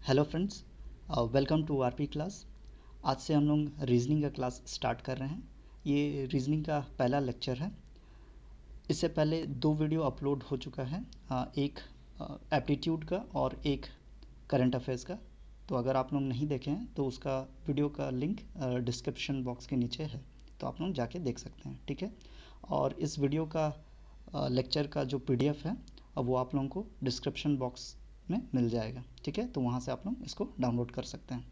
Hello friends, welcome to RP class. आज से हम लोग रीजनिंग का क्लास स्टार्ट कर रहे हैं। ये रीजनिंग का पहला लेक्चर है। इससे पहले 2 वीडियो अपलोड हो चुका है, एक एप्टीट्यूड का और एक करंट अफेयर्स का। तो अगर आप लोग नहीं देखे हैं तो उसका वीडियो का लिंक डिस्क्रिप्शन बॉक्स के नीचे है, तो आप लोग जाके देख सकते हैं, ठीक है। और इस वीडियो का लेक्चर का जो PDF है वो आप लोगों को डिस्क्रिप्शन बॉक्स में मिल जाएगा, ठीक है। तो वहाँ से आप लोग इसको डाउनलोड कर सकते हैं,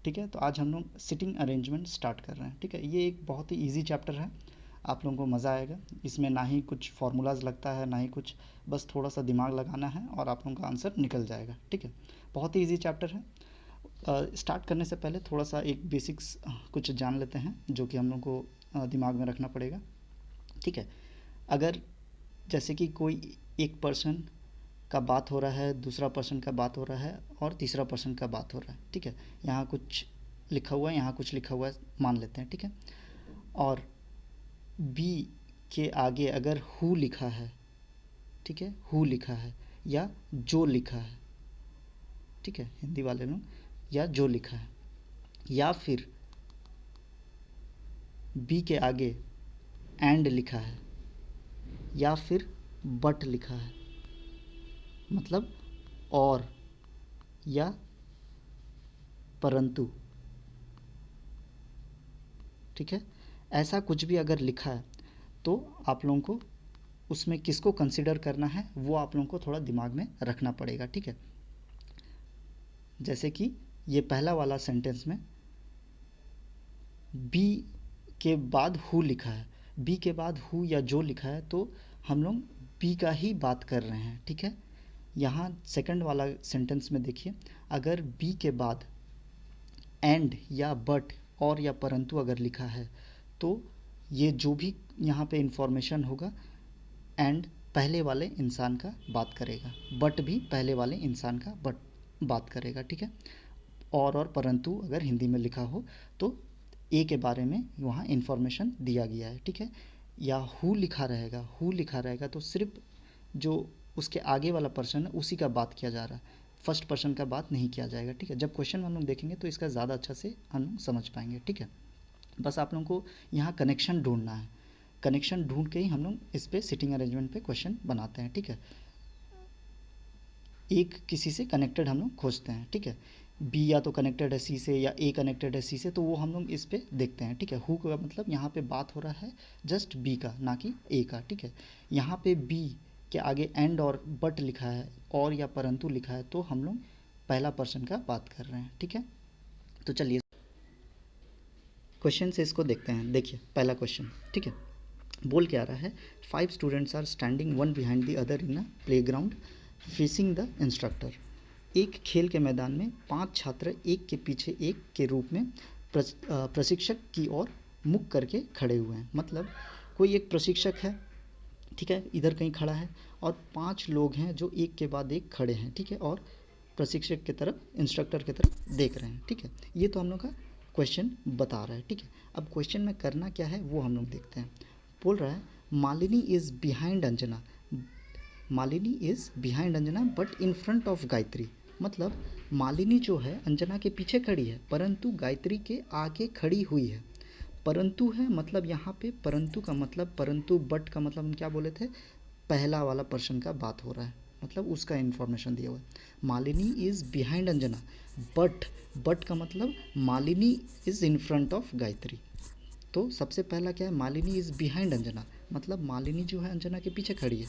ठीक है। तो आज हम लोग सिटिंग अरेंजमेंट स्टार्ट कर रहे हैं, ठीक है। ये एक बहुत ही इजी चैप्टर है, आप लोगों को मज़ा आएगा। इसमें ना ही कुछ फार्मूलाज लगता है, ना ही कुछ, बस थोड़ा सा दिमाग लगाना है और आप लोगों का आंसर निकल जाएगा, ठीक है। बहुत ही इजी चैप्टर है। स्टार्ट करने से पहले थोड़ा सा एक बेसिक्स कुछ जान लेते हैं, जो कि हम लोग को दिमाग में रखना पड़ेगा, ठीक है। अगर जैसे कि कोई एक पर्सन का बात हो रहा है, दूसरा पर्सन का बात हो रहा है और तीसरा पर्सन का बात हो रहा है, ठीक है। यहाँ कुछ लिखा हुआ है, यहाँ कुछ लिखा हुआ है, मान लेते हैं, ठीक है। और बी के आगे अगर हु लिखा है, ठीक है, हु लिखा है या जो लिखा है, ठीक है, हिंदी वाले लोग, या जो लिखा है, या फिर बी के आगे एंड लिखा है, या फिर बट लिखा है, मतलब और या परंतु, ठीक है। ऐसा कुछ भी अगर लिखा है तो आप लोगों को उसमें किसको कंसिडर करना है वो आप लोगों को थोड़ा दिमाग में रखना पड़ेगा, ठीक है। जैसे कि ये पहला वाला सेंटेंस में बी के बाद हु लिखा है, बी के बाद हु या जो लिखा है, तो हम लोग बी का ही बात कर रहे हैं, ठीक है। यहाँ सेकंड वाला सेंटेंस में देखिए, अगर बी के बाद एंड या बट और या परंतु अगर लिखा है तो ये जो भी यहाँ पे इंफॉर्मेशन होगा, एंड पहले वाले इंसान का बात करेगा, बट भी पहले वाले इंसान का बट बात करेगा, ठीक है। और परंतु अगर हिंदी में लिखा हो तो ए के बारे में वहाँ इंफॉर्मेशन दिया गया है, ठीक है। या हु लिखा रहेगा, हु लिखा रहेगा तो सिर्फ जो उसके आगे वाला पर्सन है उसी का बात किया जा रहा है, फर्स्ट पर्सन का बात नहीं किया जाएगा, ठीक है। जब क्वेश्चन हम लोग देखेंगे तो इसका ज़्यादा अच्छा से हम लोग समझ पाएंगे, ठीक है। बस आप लोगों को यहाँ कनेक्शन ढूंढना है, कनेक्शन ढूंढ के ही हम लोग इस पे सिटिंग अरेंजमेंट पे क्वेश्चन बनाते हैं, ठीक है। एक किसी से कनेक्टेड हम लोग खोजते हैं, ठीक है। बी या तो कनेक्टेड है सी से या ए कनेक्टेड है सी से, तो वो हम लोग इस पे देखते हैं, ठीक है। हु का मतलब यहाँ पे बात हो रहा है जस्ट बी का, ना कि ए का, ठीक है। यहाँ पे बी के आगे एंड और बट लिखा है और या परंतु लिखा है, तो हम लोग पहला पर्सन का बात कर रहे हैं, ठीक है। तो चलिए क्वेश्चन से इसको देखते हैं। देखिए पहला क्वेश्चन, ठीक है, बोल क्या रहा है, 5 students are standing one behind the other in a playground facing the instructor. एक खेल के मैदान में 5 छात्र एक के पीछे एक के रूप में प्रशिक्षक की ओर मुख करके खड़े हुए हैं। मतलब कोई एक प्रशिक्षक है, ठीक है, इधर कहीं खड़ा है और 5 लोग हैं जो एक के बाद एक खड़े हैं, ठीक है, और प्रशिक्षक की तरफ, इंस्ट्रक्टर की तरफ देख रहे हैं, ठीक है। ये तो हम लोग का क्वेश्चन बता रहा है, ठीक है। अब क्वेश्चन में करना क्या है वो हम लोग देखते हैं। बोल रहा है Malini is behind Anjana, Malini is behind Anjana but in front of Gayatri. मतलब मालिनी जो है अंजना के पीछे खड़ी है परंतु गायत्री के आगे खड़ी हुई है। परंतु है मतलब यहाँ पे परंतु का मतलब, परंतु बट का मतलब हम क्या बोले थे, पहला वाला पर्सन का बात हो रहा है, मतलब उसका इन्फॉर्मेशन दिया हुआ है। Malini is behind Anjana but का मतलब Malini is in front of Gayatri. तो सबसे पहला क्या है, मालिनी इज़ बिहाइंड अंजना, मतलब मालिनी जो है अंजना के पीछे खड़ी है,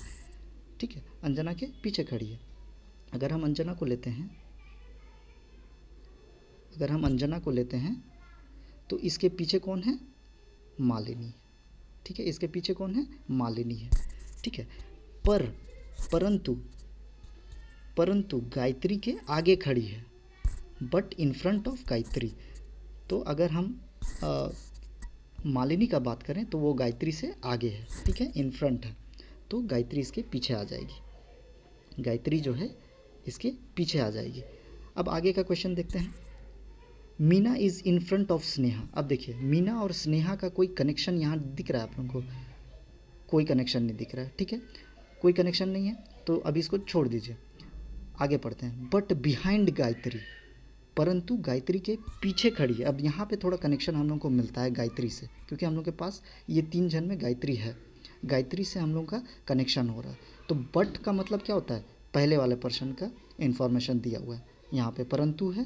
ठीक है, अंजना के पीछे खड़ी है। अगर हम अंजना को लेते हैं, अगर हम अंजना को लेते हैं तो इसके पीछे कौन है, मालिनी, ठीक है, इसके पीछे कौन है, मालिनी है, ठीक है। परंतु परंतु गायत्री के आगे खड़ी है, but in front of Gayatri. तो अगर हम मालिनी का बात करें तो वो गायत्री से आगे है, ठीक है, इन फ्रंट है, तो गायत्री इसके पीछे आ जाएगी, गायत्री जो है इसके पीछे आ जाएगी। अब आगे का क्वेश्चन देखते हैं। Meena is in front of Sneha. अब देखिए मीना और स्नेहा का कोई कनेक्शन यहाँ दिख रहा है आप लोगों को, कोई कनेक्शन नहीं दिख रहा है, ठीक है, कोई कनेक्शन नहीं है, तो अभी इसको छोड़ दीजिए, आगे पढ़ते हैं। बट बिहाइंड गायत्री, परंतु गायत्री के पीछे खड़ी है। अब यहाँ पे थोड़ा कनेक्शन हम लोग को मिलता है गायत्री से, क्योंकि हम लोग के पास ये 3 जन में गायत्री है, गायत्री से हम लोग का कनेक्शन हो रहा है। तो बट का मतलब क्या होता है, पहले वाले पर्सन का इन्फॉर्मेशन दिया हुआ है। यहाँ पे परंतु है,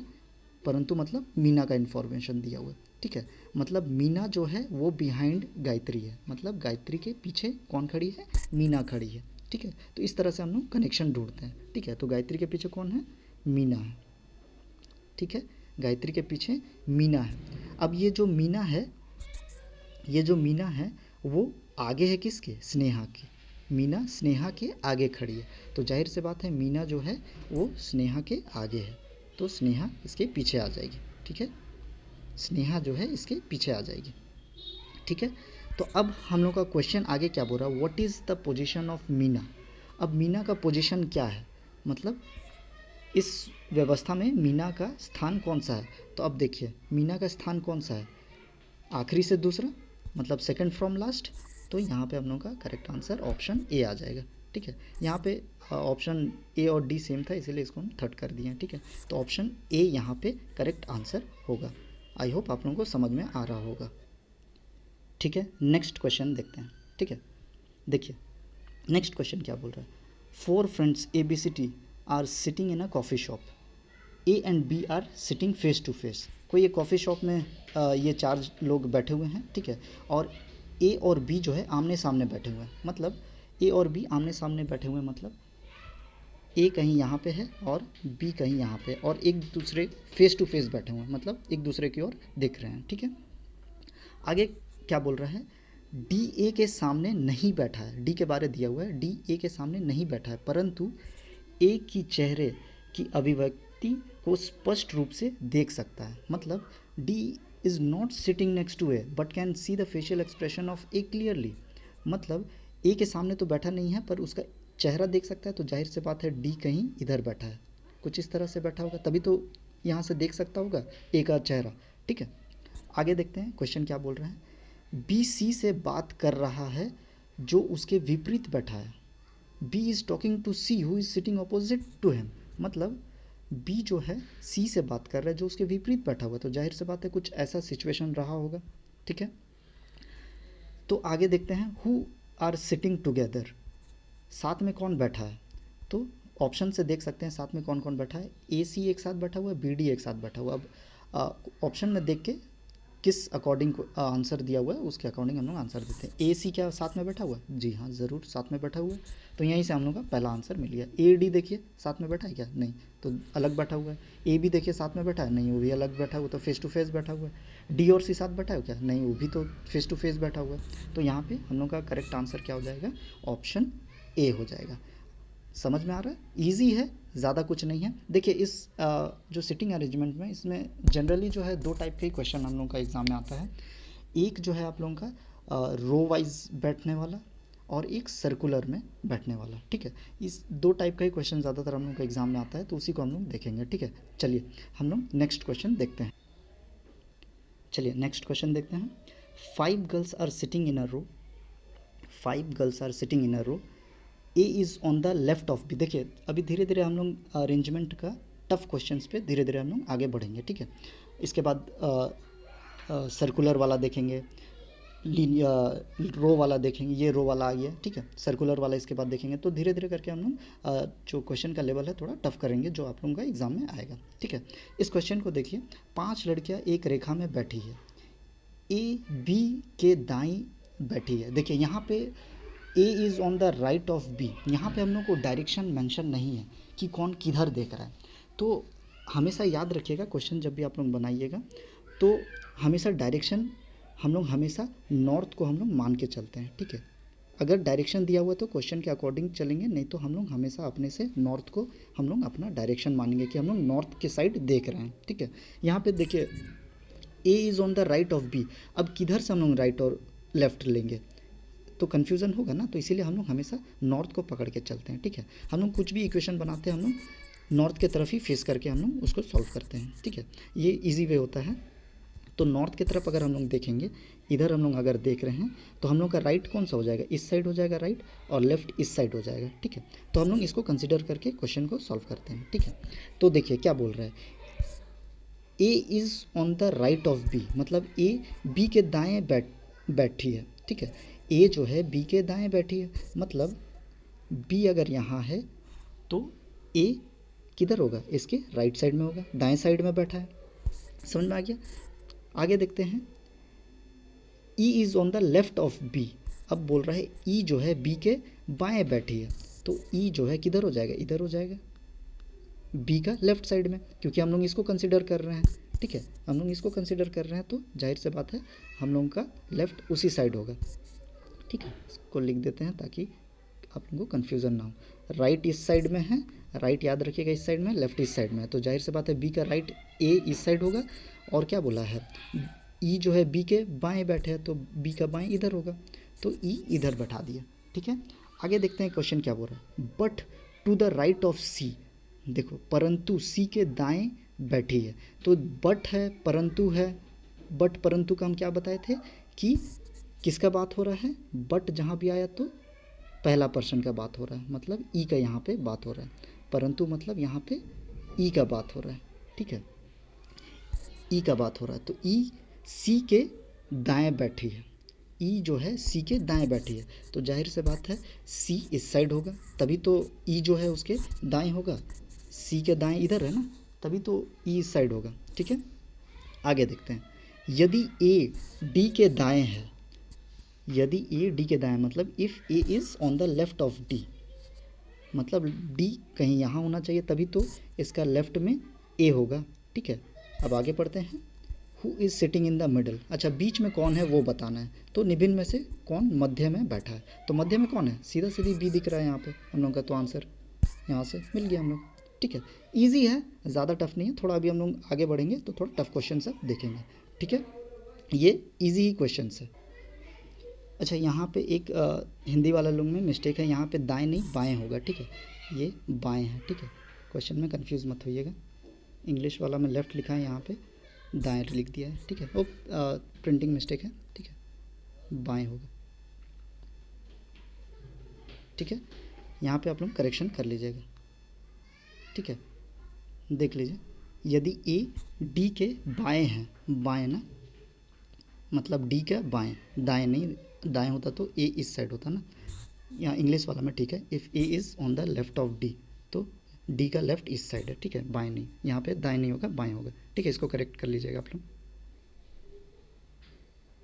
परंतु मतलब मीना का इन्फॉर्मेशन दिया हुआ है, ठीक है। मतलब मीना जो है वो बिहाइंड गायत्री है, मतलब गायत्री के पीछे कौन खड़ी है, मीना खड़ी है, ठीक है। तो इस तरह से हम लोग कनेक्शन ढूंढते हैं, ठीक है। तो गायत्री के पीछे कौन है, मीना है, ठीक है। गायत्री के पीछे मीना है। अब ये जो मीना है, ये जो मीना है वो आगे है किसके, स्नेहा के। मीना स्नेहा के आगे खड़ी है, तो जाहिर सी बात है मीना जो है वो स्नेहा के आगे है, तो स्नेहा इसके पीछे आ जाएगी, ठीक है। स्नेहा जो है इसके पीछे आ जाएगी, ठीक है। तो अब हम लोग का क्वेश्चन आगे क्या बोल रहा है, what is the position of Meena. अब मीना का पोजीशन क्या है, मतलब इस व्यवस्था में मीना का स्थान कौन सा है। तो अब देखिए मीना का स्थान कौन सा है, आखिरी से दूसरा, मतलब सेकंड फ्रॉम लास्ट। तो यहाँ पे हम लोग का करेक्ट आंसर ऑप्शन ए आ जाएगा, ठीक है। यहाँ पे ऑप्शन ए और डी सेम था, इसीलिए इसको हम थर्ड कर दिए हैं, ठीक है। तो ऑप्शन ए यहाँ पे करेक्ट आंसर होगा। आई होप आप लोगों को समझ में आ रहा होगा, ठीक है। नेक्स्ट क्वेश्चन देखते हैं, ठीक है। देखिए नेक्स्ट क्वेश्चन क्या बोल रहा है, 4 friends A B C T are sitting in a coffee shop, A and B are sitting face to face. कोई ये कॉफ़ी शॉप में ये 4 लोग बैठे हुए हैं, ठीक है। और ए और बी जो है आमने सामने बैठे हुए हैं, मतलब ए और बी आमने सामने बैठे हुए हैं, मतलब ए कहीं यहाँ पे है और बी कहीं यहाँ पे, और एक दूसरे फेस टू फेस बैठे हुए हैं, मतलब एक दूसरे की ओर देख रहे हैं, ठीक है। आगे क्या बोल रहा है, डी ए के सामने नहीं बैठा है, डी के बारे दिया हुआ है, डी ए के सामने नहीं बैठा है, परंतु ए की चेहरे की अभिव्यक्ति को स्पष्ट रूप से देख सकता है। मतलब D is not sitting next to A but can see the facial expression of A clearly. मतलब ए के सामने तो बैठा नहीं है पर उसका चेहरा देख सकता है, तो जाहिर सी बात है डी कहीं इधर बैठा है, कुछ इस तरह से बैठा होगा, तभी तो यहाँ से देख सकता होगा ए का चेहरा, ठीक है। आगे देखते हैं क्वेश्चन क्या बोल रहे हैं, बी सी से बात कर रहा है जो उसके विपरीत बैठा है। B is talking to C who is sitting opposite to him. मतलब बी जो है सी से बात कर रहा है जो उसके विपरीत बैठा हुआ है, तो जाहिर सी बात है कुछ ऐसा सिचुएशन रहा होगा, ठीक है। तो आगे देखते हैं, हु आर सिटिंग टुगेदर, साथ में कौन बैठा है। तो ऑप्शन से देख सकते हैं साथ में कौन कौन बैठा है, ए सी एक साथ बैठा हुआ है, बी डी एक साथ बैठा हुआ है। अब ऑप्शन में देख के किस अकॉर्डिंग आंसर दिया हुआ है उसके अकॉर्डिंग हम लोग आंसर देते हैं। ए सी क्या साथ में बैठा हुआ है, जी हाँ ज़रूर साथ में बैठा हुआ है, तो यहीं से हम लोग का पहला आंसर मिल गया। ए डी देखिए साथ में बैठा है क्या, नहीं, तो अलग बैठा हुआ है। ए बी देखिए साथ में बैठा है, नहीं वो भी अलग बैठा हुआ, तो फेस टू फेस बैठा हुआ है। डी और सी साथ बैठा है क्या, नहीं वो भी तो फेस टू फेस बैठा हुआ है। तो यहाँ पे हम लोग का करेक्ट आंसर क्या हो जाएगा, ऑप्शन ए हो जाएगा। समझ में आ रहा है, ईजी है, ज़्यादा कुछ नहीं है। देखिए इस जो सिटिंग अरेंजमेंट में इसमें जनरली जो है 2 टाइप के क्वेश्चन हम लोग का एग्ज़ाम में आता है। एक जो है आप लोगों का रो वाइज बैठने वाला और एक सर्कुलर में बैठने वाला, ठीक है। इस 2 टाइप का ही क्वेश्चन ज़्यादातर हम लोग का एग्ज़ाम में आता है, तो उसी को हम लोग देखेंगे, ठीक है। चलिए हम लोग नेक्स्ट क्वेश्चन देखते हैं। चलिए नेक्स्ट क्वेश्चन देखते हैं, 5 girls are sitting in a row, 5 girls are sitting in a row, A is on the left of B. देखिए अभी धीरे धीरे हम लोग अरेंजमेंट का टफ क्वेश्चंस पे धीरे धीरे हम लोग आगे बढ़ेंगे, ठीक है। इसके बाद सर्कुलर वाला देखेंगे, रो वाला देखेंगे, ये रो वाला आ गया, ठीक है। सर्कुलर वाला इसके बाद देखेंगे, तो धीरे धीरे करके हम लोग जो क्वेश्चन का लेवल है थोड़ा टफ करेंगे, जो आप लोगों का एग्जाम में आएगा, ठीक है। इस क्वेश्चन को देखिए, 5 लड़कियां एक रेखा में बैठी है, ए बी के दाईं बैठी है। देखिए यहाँ पे A is on the right of B, यहाँ पे हम लोग को डायरेक्शन मेंशन नहीं है कि कौन किधर देख रहा है। तो हमेशा याद रखिएगा क्वेश्चन जब भी आप लोग बनाइएगा तो हमेशा डायरेक्शन हम लोग हमेशा नॉर्थ को हम लोग मान के चलते हैं, ठीक है। अगर डायरेक्शन दिया हुआ है तो क्वेश्चन के अकॉर्डिंग चलेंगे, नहीं तो हम लोग हमेशा अपने से नॉर्थ को हम लोग अपना डायरेक्शन मानेंगे कि हम लोग नॉर्थ के साइड देख रहे हैं, ठीक है। यहाँ पे देखिए A is on the right of B, अब किधर से हम लोग राइट और लेफ्ट लेंगे तो कन्फ्यूज़न होगा ना, तो इसीलिए हम लोग हमेशा नॉर्थ को पकड़ के चलते हैं, ठीक है। हम लोग कुछ भी इक्वेशन बनाते हैं हम लोग नॉर्थ के तरफ ही फेस करके हम लोग उसको सॉल्व करते हैं, ठीक है। ये इजी वे होता है। तो नॉर्थ की तरफ अगर हम लोग देखेंगे, इधर हम लोग अगर देख रहे हैं तो हम लोग का राइट कौन सा हो जाएगा, इस साइड हो जाएगा राइट, और लेफ्ट इस साइड हो जाएगा, ठीक है। तो हम लोग इसको कंसिडर करके क्वेश्चन को सॉल्व करते हैं, ठीक है। तो देखिए क्या बोल रहा है, A is on the right of B, मतलब ए बी के दाएं बैठी है, ठीक है। ए जो है बी के दाएं बैठी है, मतलब बी अगर यहाँ है तो ए किधर होगा, इसके राइट साइड में होगा, दाएं साइड में बैठा है। समझ में आ गया। आगे देखते हैं, E is on the left of B. अब बोल रहा है ई जो है बी के बाएं बैठी है, तो ई जो है किधर हो जाएगा, इधर हो जाएगा, बी का लेफ्ट साइड में, क्योंकि हम लोग इसको कंसिडर कर रहे हैं, ठीक है। हम लोग इसको कंसिडर कर रहे हैं तो जाहिर से बात है हम लोगों का लेफ्ट उसी साइड होगा, ठीक है। इसको लिख देते हैं ताकि आप लोगों को कन्फ्यूज़न ना हो। राइट इस साइड में है, राइट याद रखिएगा इस साइड में, लेफ्ट इस साइड में है, तो जाहिर सी बात है बी का राइट ए इस साइड होगा, और क्या बोला है, ई जो है बी के बाएं बैठे हैं, तो बी का बाएं इधर होगा, तो ई इधर बैठा दिया, ठीक है। आगे देखते हैं क्वेश्चन क्या बोल रहा है, but to the right of C, देखो परंतु सी के दाएं बैठी है, तो बट है, परंतु है, बट परंतु का हम क्या बताए थे कि किसका बात हो रहा है, बट जहाँ भी आया तो पहला पर्सन का बात हो रहा है, मतलब ई का यहाँ पे बात हो रहा है, परंतु मतलब यहाँ पे ई का बात हो रहा है, ठीक है, ई का बात हो रहा है, तो ई सी के दाएं बैठी है, ई जो है सी के दाएं बैठी है, तो जाहिर से बात है सी इस साइड होगा, तभी तो ई जो है उसके दाएं होगा, सी के दाएं इधर है ना, तभी तो ई इस साइड होगा, ठीक है। आगे देखते हैं, यदि ए डी के दाएं है, यदि ए डी के दाएं मतलब if A is on the left of D, मतलब डी कहीं यहाँ होना चाहिए, तभी तो इसका लेफ्ट में ए होगा, ठीक है। अब आगे पढ़ते हैं, who is sitting in the middle, अच्छा बीच में कौन है वो बताना है, तो निभिन्न में से कौन मध्य में बैठा है, तो मध्य में कौन है, सीधा सीधी बी दिख रहा है यहाँ पे हम लोग का, तो आंसर यहाँ से मिल गया हम लोग, ठीक है। ईजी है, ज़्यादा टफ नहीं है, थोड़ा अभी हम लोग आगे बढ़ेंगे तो थोड़ा टफ क्वेश्चन सब देखेंगे, ठीक है। ये ईजी ही क्वेश्चन है। अच्छा यहाँ पे एक हिंदी वाला लोग में मिस्टेक है, यहाँ पे दाएं नहीं बाएं होगा, ठीक है, ये बाएं है, ठीक है, क्वेश्चन में कंफ्यूज मत होइएगा, इंग्लिश वाला में लेफ़्ट लिखा है, यहाँ पे दाएं लिख दिया है, ठीक है, वो प्रिंटिंग मिस्टेक है, ठीक है, बाएं होगा, ठीक है। यहाँ पे आप लोग करेक्शन कर लीजिएगा, ठीक है। देख लीजिए, यदि ए डी के बाएं हैं, बाएं ना मतलब डी का बाएं, दाएं नहीं, दाएं होता तो ए इस साइड होता ना, यहाँ इंग्लिश वाला में ठीक है, if A is on the left of D, तो डी का लेफ्ट इस साइड है, ठीक है, बाएं नहीं, यहाँ पे दाएं नहीं होगा बाएं होगा, ठीक है, इसको करेक्ट कर लीजिएगा आप लोग,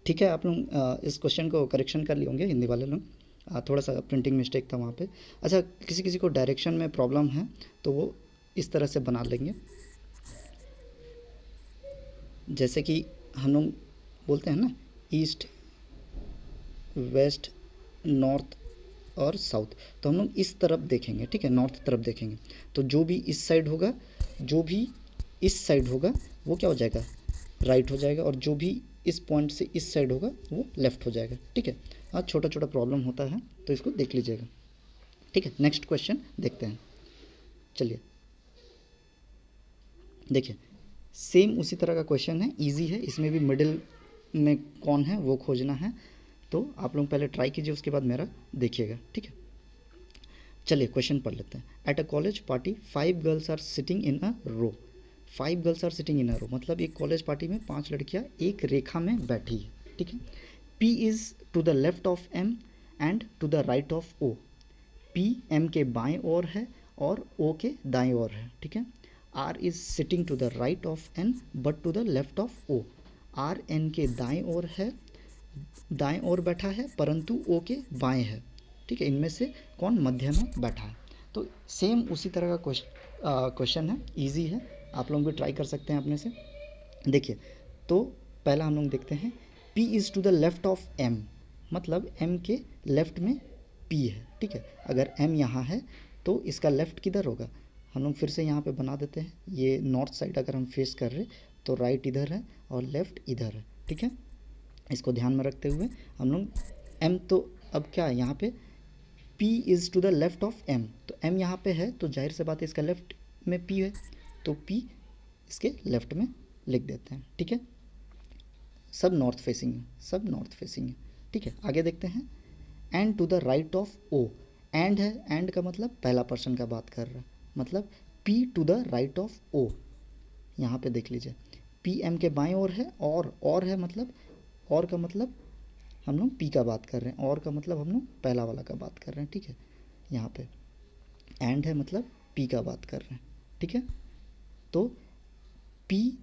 ठीक है। आप लोग इस क्वेश्चन को करेक्शन कर लिए होंगे हिंदी वाले लोग, थोड़ा सा प्रिंटिंग मिस्टेक था वहाँ पे। अच्छा किसी किसी को डायरेक्शन में प्रॉब्लम है तो वो इस तरह से बना लेंगे, जैसे कि हम लोग बोलते हैं ना ईस्ट वेस्ट नॉर्थ और साउथ, तो हम लोग इस तरफ देखेंगे, ठीक है, नॉर्थ तरफ देखेंगे, तो जो भी इस साइड होगा, जो भी इस साइड होगा वो क्या हो जाएगा, राइट हो जाएगा, और जो भी इस पॉइंट से इस साइड होगा वो लेफ्ट हो जाएगा, ठीक है। हाँ छोटा छोटा प्रॉब्लम होता है तो इसको देख लीजिएगा, ठीक है। नेक्स्ट क्वेश्चन देखते हैं, चलिए देखिए, सेम उसी तरह का क्वेश्चन है, इजी है, इसमें भी मिडिल में कौन है वो खोजना है, तो आप लोग पहले ट्राई कीजिए, उसके बाद मेरा देखिएगा, ठीक है। चलिए क्वेश्चन पढ़ लेते हैं, at a college party 5 girls are sitting in a row, 5 girls are sitting in a row, मतलब एक कॉलेज पार्टी में 5 लड़कियां एक रेखा में बैठी है, ठीक है। P is to the left of M and to the right of O, P M के बाएं ओर है और ओ के दाएं ओर है, ठीक है। R is sitting to the right of N but to the left of O, R N के दाएं ओर है, दाएं ओर बैठा है परंतु ओ के बाएं है, ठीक है, इनमें से कौन मध्य में बैठा है, तो सेम उसी तरह का क्वेश्चन है, इजी है, आप लोग भी ट्राई कर सकते हैं अपने से। देखिए तो पहला हम लोग देखते हैं, P is to the left of M, मतलब M के लेफ्ट में P है, ठीक है, अगर M यहाँ है तो इसका लेफ्ट किधर होगा, हम लोग फिर से यहाँ पे बना देते हैं, ये नॉर्थ साइड अगर हम फेस कर रहे तो राइट इधर है और लेफ्ट इधर है, ठीक है, इसको ध्यान में रखते हुए हम लोग M, तो अब क्या है यहाँ पे P is to the left of M, तो M यहाँ पे है तो जाहिर से बात है इसका लेफ्ट में P है, तो P इसके लेफ्ट में लिख देते हैं, ठीक है, सब नॉर्थ फेसिंग है, सब नॉर्थ फेसिंग है, ठीक है। आगे देखते हैं, and to the right of O, and है, एंड का मतलब पहला पर्सन का बात कर रहा है, मतलब P to the right of O, यहाँ पे देख लीजिए पी एम के बाएं ओर है, और है मतलब, और का मतलब हम लोग पी का बात कर रहे हैं, और का मतलब हम लोग पहला वाला का बात कर रहे हैं, ठीक है। यहाँ पे एंड है मतलब पी का बात कर रहे हैं, ठीक है। तो पी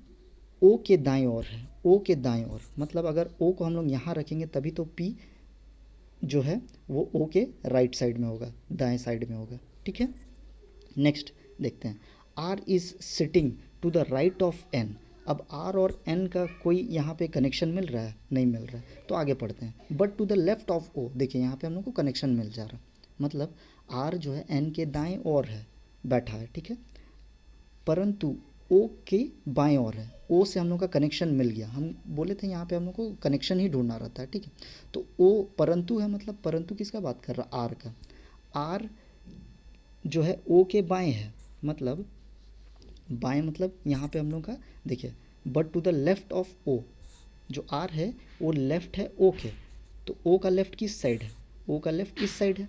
ओ के दाएं ओर है, ओ के दाएं ओर मतलब अगर ओ को हम लोग यहाँ रखेंगे तभी तो पी जो है वो ओ के राइट साइड में होगा, दाएं साइड में होगा, ठीक है। नेक्स्ट देखते हैं, R is sitting to the right of N. अब आर और एन का कोई यहाँ पे कनेक्शन मिल रहा है? नहीं मिल रहा है, तो आगे पढ़ते हैं। But to the left of O, देखिए यहाँ पे हम लोग को कनेक्शन मिल जा रहा है, मतलब आर जो है एन के दाएं ओर है, बैठा है, ठीक है। परंतु ओ के बाएं ओर है, ओ से हम लोग का कनेक्शन मिल गया। हम बोले थे यहाँ पे हम लोग को कनेक्शन ही ढूंढना रहता है, ठीक है। तो ओ परंतु है, मतलब परंतु किसका बात कर रहा? आर का। आर जो है ओ के बाएं है, मतलब बाएं मतलब यहाँ पे हम लोग का देखिए, but to the left of O, जो आर है वो लेफ्ट है ओ के, तो ओ का लेफ्ट किस साइड है? ओ का लेफ्ट इस साइड है,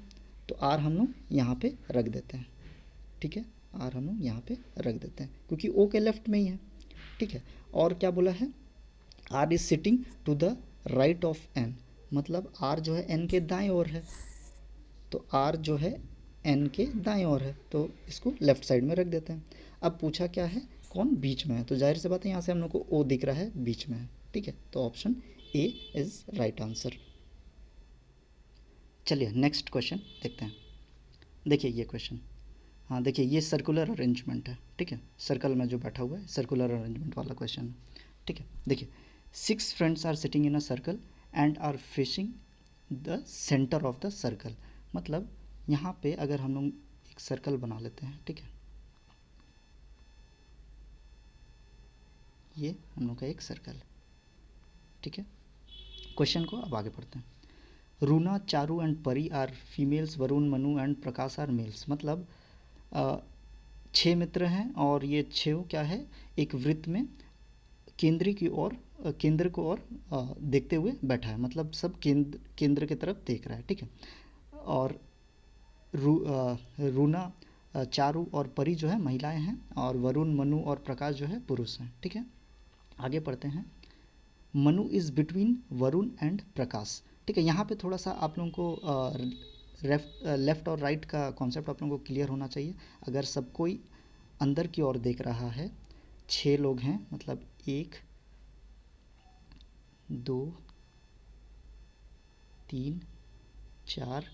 तो आर हम लोग यहाँ पे रख देते हैं, ठीक है। आर हम लोग यहाँ पे रख देते हैं क्योंकि ओ के लेफ्ट में ही है, ठीक है। और क्या बोला है? R is sitting to the right of N, मतलब आर जो है एन के दाएं ओर है, तो आर जो है एन के दाएं ओर है, तो इसको लेफ्ट साइड में रख देते हैं। अब पूछा क्या है? कौन बीच में है, तो जाहिर सी बात है यहाँ से हम लोग को ओ दिख रहा है बीच में है, ठीक है। तो option A is right answer. चलिए नेक्स्ट क्वेश्चन देखते हैं। देखिए ये क्वेश्चन, हाँ देखिए ये सर्कुलर अरेंजमेंट है, ठीक है। सर्कल में जो बैठा हुआ है सर्कुलर अरेंजमेंट वाला क्वेश्चन है, ठीक है। देखिए 6 friends are sitting in a circle and are facing the centre of the circle. मतलब यहाँ पे अगर हम लोग एक सर्कल बना लेते हैं, ठीक है, ये हम लोग का एक सर्कल, ठीक है। क्वेश्चन को अब आगे पढ़ते हैं। Runa, Charu and Pari are females, Varun, Manu and Prakash are males. मतलब 6 मित्र हैं और ये 6 क्या है, एक वृत्त में केंद्र की ओर, केंद्र को और देखते हुए बैठा है, मतलब सब केंद्र की तरफ देख रहा है, ठीक है। और रूना, चारू और परी जो है महिलाएं हैं, और वरुण, मनु और प्रकाश जो है पुरुष हैं, ठीक है। आगे पढ़ते हैं। Manu is between Varun and Prakash, ठीक है। यहाँ पे थोड़ा सा आप लोगों को लेफ्ट और राइट का कॉन्सेप्ट आप लोगों को क्लियर होना चाहिए। अगर सब कोई अंदर की ओर देख रहा है, 6 लोग हैं, मतलब 1 2 3 4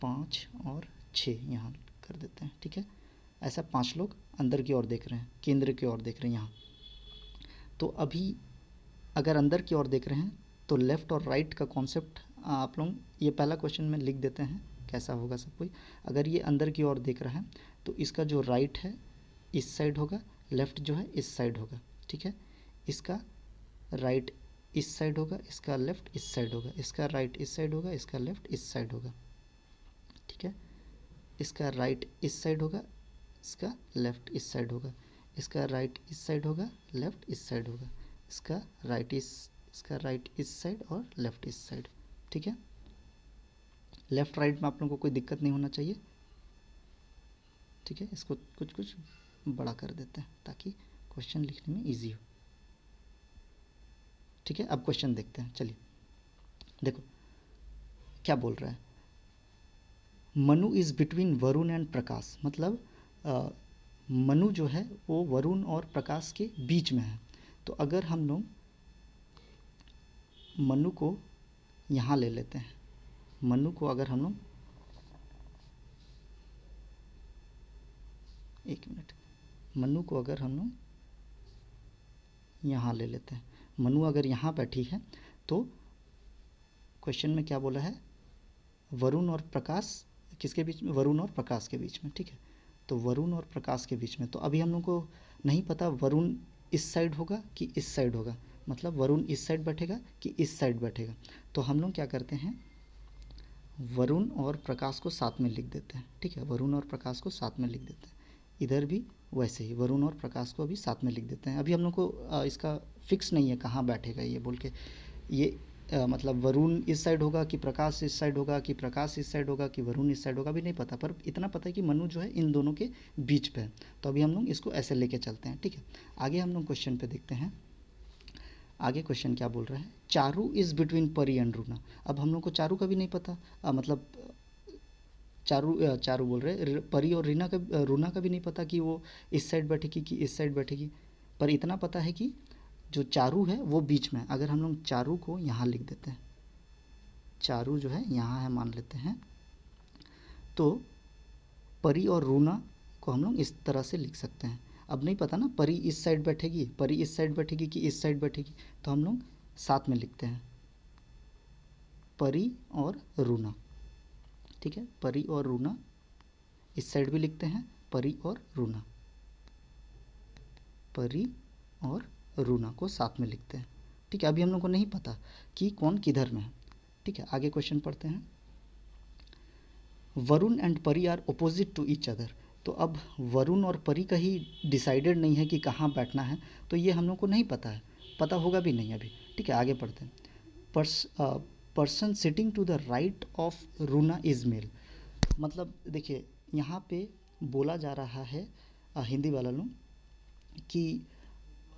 5 और 6 यहाँ कर देते हैं, ठीक है। ऐसा 5 लोग अंदर की ओर देख रहे हैं, केंद्र की ओर देख रहे हैं यहाँ। तो अभी अगर अंदर की ओर देख रहे हैं तो लेफ़्ट और राइट का कॉन्सेप्ट आप लोग ये पहला क्वेश्चन में लिख देते हैं, कैसा होगा सब कोई। अगर ये अंदर की ओर देख रहा है तो इसका जो राइट है इस साइड होगा, लेफ़्ट जो है इस साइड होगा, ठीक है। इसका राइट इस साइड होगा, इसका लेफ़्ट इस साइड होगा, इसका राइट इस साइड होगा, इसका लेफ़्ट इस साइड होगा, ठीक है। इसका राइट इस साइड होगा, इसका लेफ़्ट इस साइड होगा, इसका राइट इस साइड होगा, लेफ़्ट इस साइड होगा, इसका राइट इस साइड और लेफ़्ट इस साइड, ठीक है। लेफ़्ट राइट में आप लोगों को कोई दिक्कत नहीं होना चाहिए, ठीक है। इसको कुछ कुछ बड़ा कर देते हैं ताकि क्वेश्चन लिखने में इजी हो, ठीक है। अब क्वेश्चन देखते हैं, चलिए देखो क्या बोल रहा है। Manu is between Varun and Prakash, मतलब मनु जो है वो वरुण और प्रकाश के बीच में है। तो अगर हम लोग मनु को यहाँ ले लेते हैं, मनु को अगर हम लोग, एक मिनट, मनु को अगर हम लोग यहाँ ले लेते हैं, मनु अगर यहाँ बैठी है तो क्वेश्चन में क्या बोला है, वरुण और प्रकाश किसके बीच में, वरुण और प्रकाश के बीच में, ठीक है। तो वरुण और प्रकाश के बीच में, तो अभी हम लोग को नहीं पता वरुण इस साइड होगा कि इस साइड होगा, मतलब वरुण इस साइड बैठेगा कि इस साइड बैठेगा। तो हम लोग क्या करते हैं, वरुण और प्रकाश को साथ में लिख देते हैं, ठीक है। वरुण और प्रकाश को साथ में लिख देते हैं, इधर भी वैसे ही वरुण और प्रकाश को अभी साथ में लिख देते हैं। अभी हम लोग को इसका फिक्स नहीं है कहाँ बैठेगा ये बोल के, ये मतलब वरुण इस साइड होगा कि प्रकाश इस साइड होगा कि प्रकाश इस साइड होगा कि वरुण इस साइड होगा, भी नहीं पता, पर इतना पता है कि मनु जो है इन दोनों के बीच पे है। तो अभी हम लोग इसको ऐसे लेके चलते हैं, ठीक है। आगे हम लोग क्वेश्चन पे देखते हैं। आगे क्वेश्चन क्या बोल रहा है, चारू इज बिटवीन परी एंड रूना। अब हम लोग को चारू का भी नहीं पता, मतलब चारू बोल रहे परी और रूना का भी नहीं पता कि वो इस साइड बैठेगी कि इस साइड बैठेगी, पर इतना पता है कि जो चारू है वो बीच में। अगर हम लोग चारू को यहाँ लिख देते हैं, चारू जो है यहाँ है मान लेते हैं, तो परी और रूना को हम लोग इस तरह से लिख सकते हैं। अब नहीं पता ना परी इस साइड बैठेगी, परी इस साइड बैठेगी कि इस साइड बैठेगी, तो हम लोग साथ में लिखते हैं परी और रूना, ठीक है। परी और रूना, इस साइड भी लिखते हैं परी और रूना, परी और रूना को साथ में लिखते हैं, ठीक है। अभी हम लोग को नहीं पता कि कौन किधर में है, ठीक है। आगे क्वेश्चन पढ़ते हैं। Varun and Pari are opposite to each other. तो अब वरुण और परी का ही डिसाइडेड नहीं है कि कहाँ बैठना है, तो ये हम लोग को नहीं पता है, पता होगा भी नहीं अभी, ठीक है। आगे पढ़ते हैं। Person sitting to the right of Runa is male. मतलब देखिए यहाँ पे बोला जा रहा है हिंदी वाला लोग कि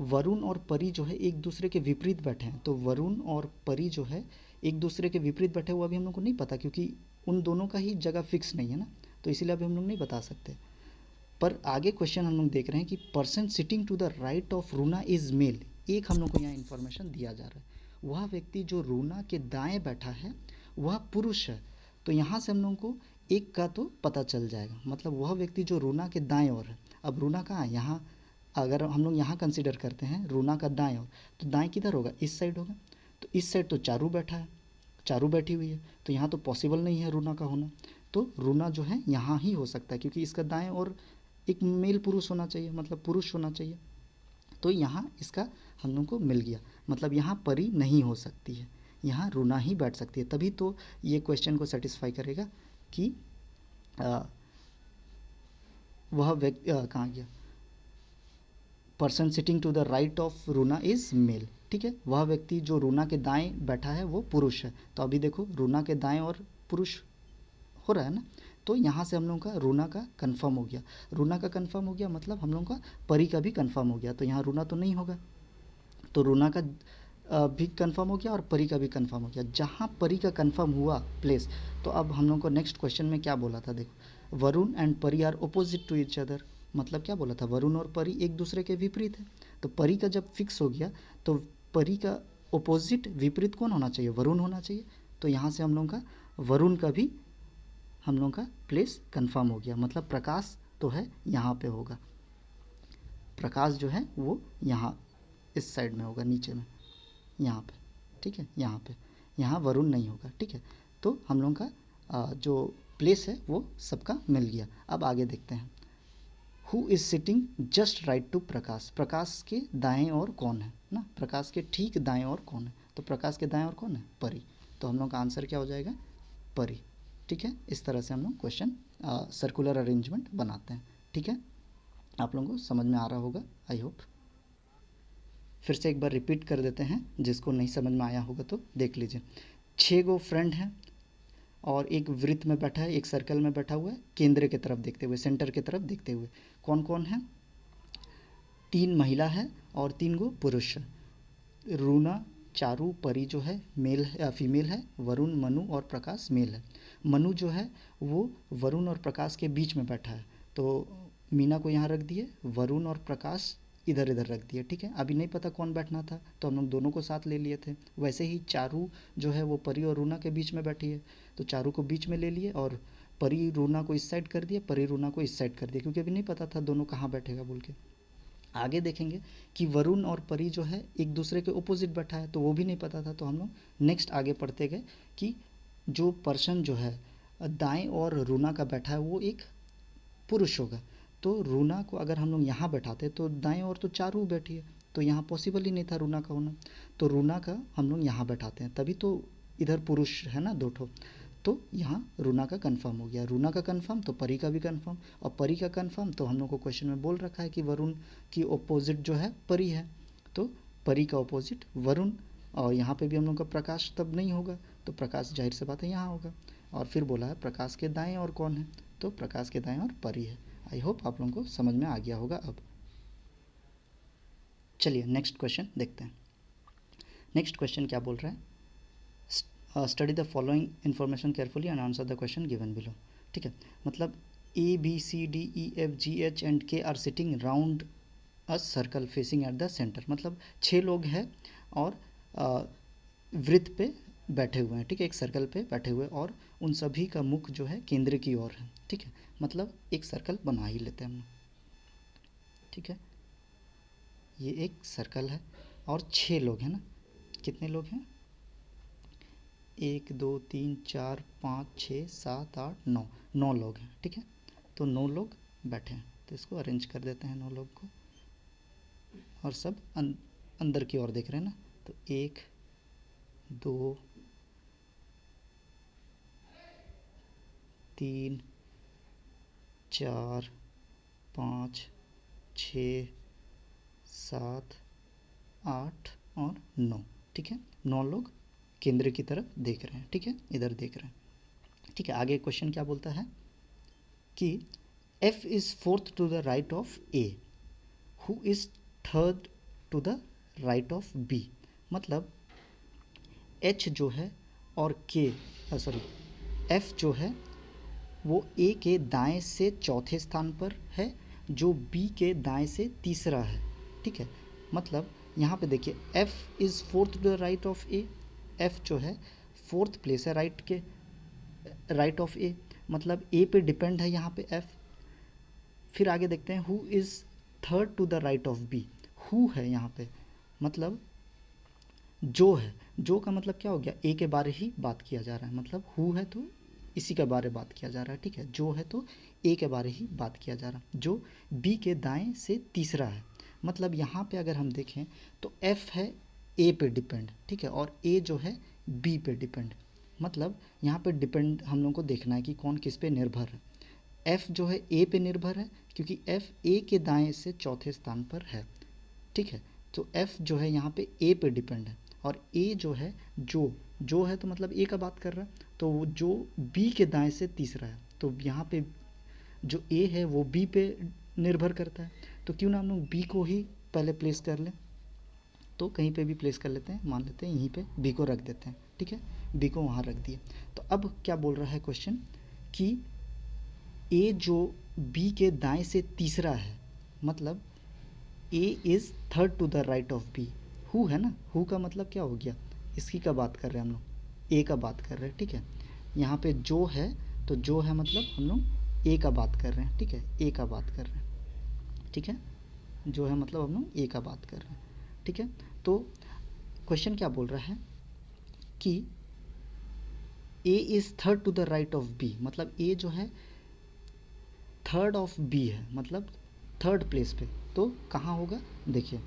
वरुण और परी जो है एक दूसरे के विपरीत बैठे हैं। तो वरुण और परी जो है एक दूसरे के विपरीत बैठे हुए, अभी हम लोग को नहीं पता क्योंकि उन दोनों का ही जगह फिक्स नहीं है ना, तो इसीलिए अभी हम लोग नहीं बता सकते। पर आगे क्वेश्चन हम लोग देख रहे हैं कि person sitting to the right of Runa is male. एक हम लोग को यहाँ इन्फॉर्मेशन दिया जा रहा है, वह व्यक्ति जो रूना के दाएं बैठा है वह पुरुष है। तो यहाँ से हम लोग को एक का तो पता चल जाएगा, मतलब वह व्यक्ति जो रूना के दाएं ओर है। अब रूना कहाँ है, यहाँ अगर हम लोग यहाँ कंसिडर करते हैं रूना का दाएं ओर, तो दाएं किधर होगा, इस साइड होगा। तो इस साइड तो चारू बैठा है, चारू बैठी हुई है, तो यहाँ तो पॉसिबल नहीं है रूना का होना। तो रूना जो है यहाँ ही हो सकता है क्योंकि इसका दाएं और एक मेल पुरुष होना चाहिए, मतलब पुरुष होना चाहिए। तो यहाँ इसका हम लोग को मिल गया, मतलब यहाँ परी नहीं हो सकती है, यहाँ रूना ही बैठ सकती है। तभी तो ये क्वेश्चन को सेटिस्फाई करेगा कि वह व्यक्ति कहाँ गया, person sitting to the right of Runa is male, ठीक है। वह व्यक्ति जो रूना के दाएं बैठा है वो पुरुष है। तो अभी देखो रूना के दाएं और पुरुष हो रहा है ना, तो यहाँ से हम लोगों का रूना का कंफर्म हो गया, रूना का कंफर्म हो गया, मतलब हम लोगों का परी का भी कंफर्म हो गया। तो यहाँ रूना तो नहीं होगा, तो रूना का भी कंफर्म हो गया और परी का भी कंफर्म हो गया। जहाँ परी का कंफर्म हुआ प्लेस, तो अब हम लोग को नेक्स्ट क्वेश्चन में क्या बोला था, देखो Varun and Pari are opposite to each other. मतलब क्या बोला था, वरुण और परी एक दूसरे के विपरीत है। तो परी का जब फिक्स हो गया तो परी का अपोजिट विपरीत कौन होना चाहिए, वरुण होना चाहिए। तो यहाँ से हम लोग का वरुण का भी हम लोग का प्लेस कंफर्म हो गया, मतलब प्रकाश तो है यहाँ पे होगा, प्रकाश जो है वो यहाँ इस साइड में होगा, नीचे में यहाँ पे, ठीक है। यहाँ पे, यहाँ वरुण नहीं होगा, ठीक है। तो हम लोग का जो प्लेस है वो सबका मिल गया। अब आगे देखते हैं, who is sitting just right to Prakash. Prakash के दाएं ओर कौन है ना, प्रकाश के ठीक दाएं ओर कौन है, तो प्रकाश के दाएं ओर कौन है, परी। तो हम लोग का आंसर क्या हो जाएगा, परी, ठीक है। इस तरह से हम लोग क्वेश्चन सर्कुलर अरेंजमेंट बनाते हैं, ठीक है। आप लोगों को समझ में आ रहा होगा, आई होप। फिर से एक बार रिपीट कर देते हैं, जिसको नहीं समझ में आया होगा तो देख लीजिए। 6 गो फ्रेंड हैं और एक वृत्त में बैठा है, एक सर्कल में बैठा हुआ है, केंद्र की तरफ देखते हुए, सेंटर की तरफ देखते हुए। कौन कौन है, 3 महिला है और 3 गो पुरुष है। रूना, चारू, परी जो है मेल फीमेल है, वरुण, मनु और प्रकाश मेल है। मनु जो है वो वरुण और प्रकाश के बीच में बैठा है, तो मीना को यहाँ रख दिए, वरुण और प्रकाश इधर इधर रख दिए, ठीक है। अभी नहीं पता कौन बैठना था तो हम लोग दोनों को साथ ले लिए थे। वैसे ही चारू जो है वो परी और रूना के बीच में बैठी है, तो चारू को बीच में ले लिए और परी रूना को इस साइड कर दिया, परी रूना को इस साइड कर दिया, क्योंकि अभी नहीं पता था दोनों कहाँ बैठेगा बोल के। आगे देखेंगे कि वरुण और परी जो है एक दूसरे के ओपोजिट बैठा है, तो वो भी नहीं पता था। तो हम लोग नेक्स्ट आगे पढ़ते गए कि जो पर्सन जो है दाएं और रूना का बैठा है वो एक पुरुष होगा। तो रूना को अगर हम लोग यहाँ बैठाते तो दाएं ओर तो चारू बैठी है, तो यहाँ पॉसिबल ही नहीं था रूना का होना। तो रूना का हम लोग यहाँ बैठाते हैं, तभी तो इधर पुरुष है ना 2 ठो। तो यहाँ रूना का कंफर्म हो गया, रूना का कंफर्म तो परी का भी कंफर्म, और परी का कंफर्म तो हम लोग को क्वेश्चन में बोल रखा है कि वरुण की अपोजिट जो है परी है। तो परी का अपोजिट वरुण और यहाँ पे भी हम लोग का प्रकाश तब नहीं होगा, तो प्रकाश जाहिर सी बात है यहाँ होगा। और फिर बोला है प्रकाश के दाएं और कौन है, तो प्रकाश के दाएं और परी है। आई होप आप लोगों को समझ में आ गया होगा अब। चलिए नेक्स्ट क्वेश्चन देखते हैं। नेक्स्ट क्वेश्चन क्या बोल रहा है, study the following information carefully and answer the question given below. ठीक है, मतलब ABCDEFGH and K are sitting round a circle facing at the centre. मतलब 6 लोग हैं और वृत्त पे बैठे हुए हैं। ठीक है, एक सर्कल पे बैठे हुए और उन सभी का मुख जो है केंद्र की ओर है। ठीक है, मतलब एक सर्कल बना ही लेते हैं हम। ठीक है, ये एक सर्कल है और 6 लोग हैं ना, कितने लोग हैं, 1 2 3 4 5 6 7 8 9, 9 लोग हैं। ठीक है, तो 9 लोग बैठे हैं, तो इसको अरेंज कर देते हैं 9 लोग को, और सब अंदर की ओर देख रहे हैं ना, तो 1 2 3 4 5 6 7 8 और 9। ठीक है, 9 लोग केंद्र की तरफ देख रहे हैं। ठीक है, इधर देख रहे हैं। ठीक है, आगे क्वेश्चन क्या बोलता है कि F is fourth to the right of A, who is third to the right of B। मतलब H जो है और F जो है वो A के दाएं से चौथे स्थान पर है, जो B के दाएं से तीसरा है। ठीक है, मतलब यहाँ पे देखिए F is fourth to the right of A, F जो है फोर्थ प्लेस है राइट ऑफ A, मतलब A पे डिपेंड है यहाँ पे F। फिर आगे देखते हैं who is third to the right of B, who है यहाँ पे, मतलब जो है, जो का मतलब क्या हो गया, ए के बारे ही बात किया जा रहा है, मतलब हु है तो इसी के बारे बात किया जा रहा है। ठीक है, जो है तो ए के बारे ही बात किया जा रहा है, जो बी के दाएं से तीसरा है। मतलब यहाँ पे अगर हम देखें तो एफ है ए पे डिपेंड। ठीक है, और ए जो है बी पे डिपेंड। मतलब यहाँ पे डिपेंड हम लोग को देखना है कि कौन किस पे निर्भर है। एफ जो है ए पे निर्भर है क्योंकि एफ ए के दाएं से चौथे स्थान पर है। ठीक है, तो एफ जो है यहाँ पे ए पे डिपेंड है, और ए जो है जो है तो मतलब ए का बात कर रहा है, तो वो जो बी के दाएं से तीसरा है, तो यहाँ पे जो ए है वो बी पे निर्भर करता है। तो क्यों ना हम लोग बी को ही पहले प्लेस कर लें, तो कहीं पे भी प्लेस कर लेते हैं, मान लेते हैं यहीं पे बी को रख देते हैं। ठीक है, बी को वहाँ रख दिए। तो अब क्या बोल रहा है क्वेश्चन कि ए जो बी के दाएं से तीसरा है, मतलब A is third to the right of B. Who है ना, हु का मतलब क्या हो गया, इसकी का बात कर रहे हैं हम लोग, ए का बात कर रहे हैं। ठीक है, यहाँ पे जो है तो जो है मतलब हम लोग ए का बात कर रहे हैं। ठीक है, ए का बात कर रहे हैं। ठीक है, जो है मतलब हम लोग ए का बात कर रहे हैं। ठीक है, तो क्वेश्चन क्या बोल रहा है कि A is third to the right of B, मतलब ए जो है थर्ड ऑफ बी है, मतलब थर्ड प्लेस पे। तो कहाँ होगा, देखिए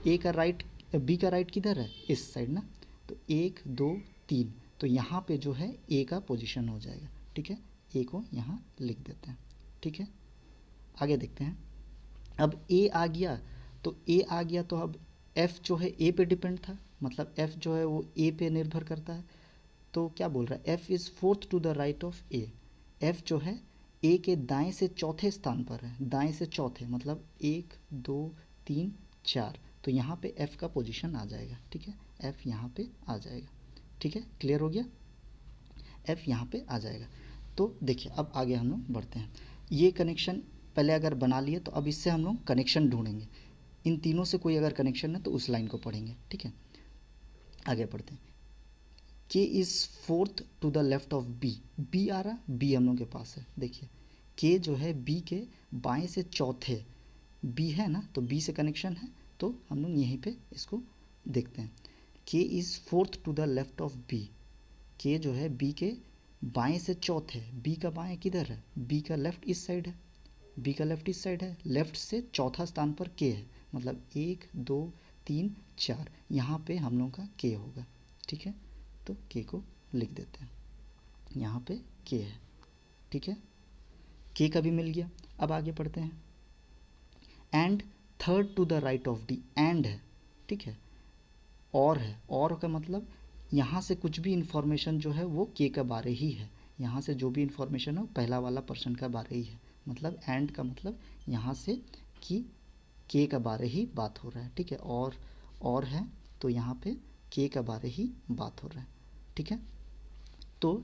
ए का राइट, बी का राइट किधर है, इस साइड ना, तो 1 2 3, तो यहाँ पे जो है ए का पोजीशन हो जाएगा। ठीक है, ए को यहाँ लिख देते हैं। ठीक है, आगे देखते हैं। अब ए आ गया, तो ए आ गया तो अब एफ जो है ए पे डिपेंड था, मतलब एफ जो है वो ए पे निर्भर करता है। तो क्या बोल रहा है, F is fourth to the right of A, F जो है ए के दाएं से चौथे स्थान पर है, दाएं से चौथे मतलब 1 2 3 4, तो यहाँ पे एफ का पोजीशन आ जाएगा। ठीक है, एफ यहाँ पे आ जाएगा। ठीक है, क्लियर हो गया, एफ यहाँ पे आ जाएगा। तो देखिए अब आगे हम लोग बढ़ते हैं। ये कनेक्शन पहले अगर बना लिए तो अब इससे हम लोग कनेक्शन ढूंढेंगे, इन तीनों से कोई अगर कनेक्शन है तो उस लाइन को पढ़ेंगे। ठीक है, आगे बढ़ते हैं। K is fourth to the left of B, B आ रहा, बी हम लोग के पास है। देखिए के जो है बी के बाएं से चौथे, बी है ना, तो बी से कनेक्शन है, तो हम लोग यहीं पे इसको देखते हैं। K is fourth to the left of B, K जो है बी के बाएं से चौथे, बी का बाएं किधर है, बी का लेफ्ट इस साइड है, बी का लेफ्ट इस साइड है, लेफ्ट से चौथा स्थान पर के है, मतलब 1 2 3 4, यहाँ पे हम लोग का के होगा। ठीक है, तो के को लिख देते हैं, यहाँ पे के है। ठीक है, के का भी मिल गया। अब आगे पढ़ते हैं। And third to the right of D, and है। ठीक है, और है, और का मतलब यहाँ से कुछ भी इंफॉर्मेशन जो है वो के के बारे ही है, यहाँ से जो भी इंफॉर्मेशन है वो पहला वाला पर्सन का बारे ही है। मतलब एंड का मतलब यहाँ से कि के का बारे ही बात हो रहा है, ठीक है। और है तो यहाँ पे के का बारे ही बात हो रहा है, ठीक है। तो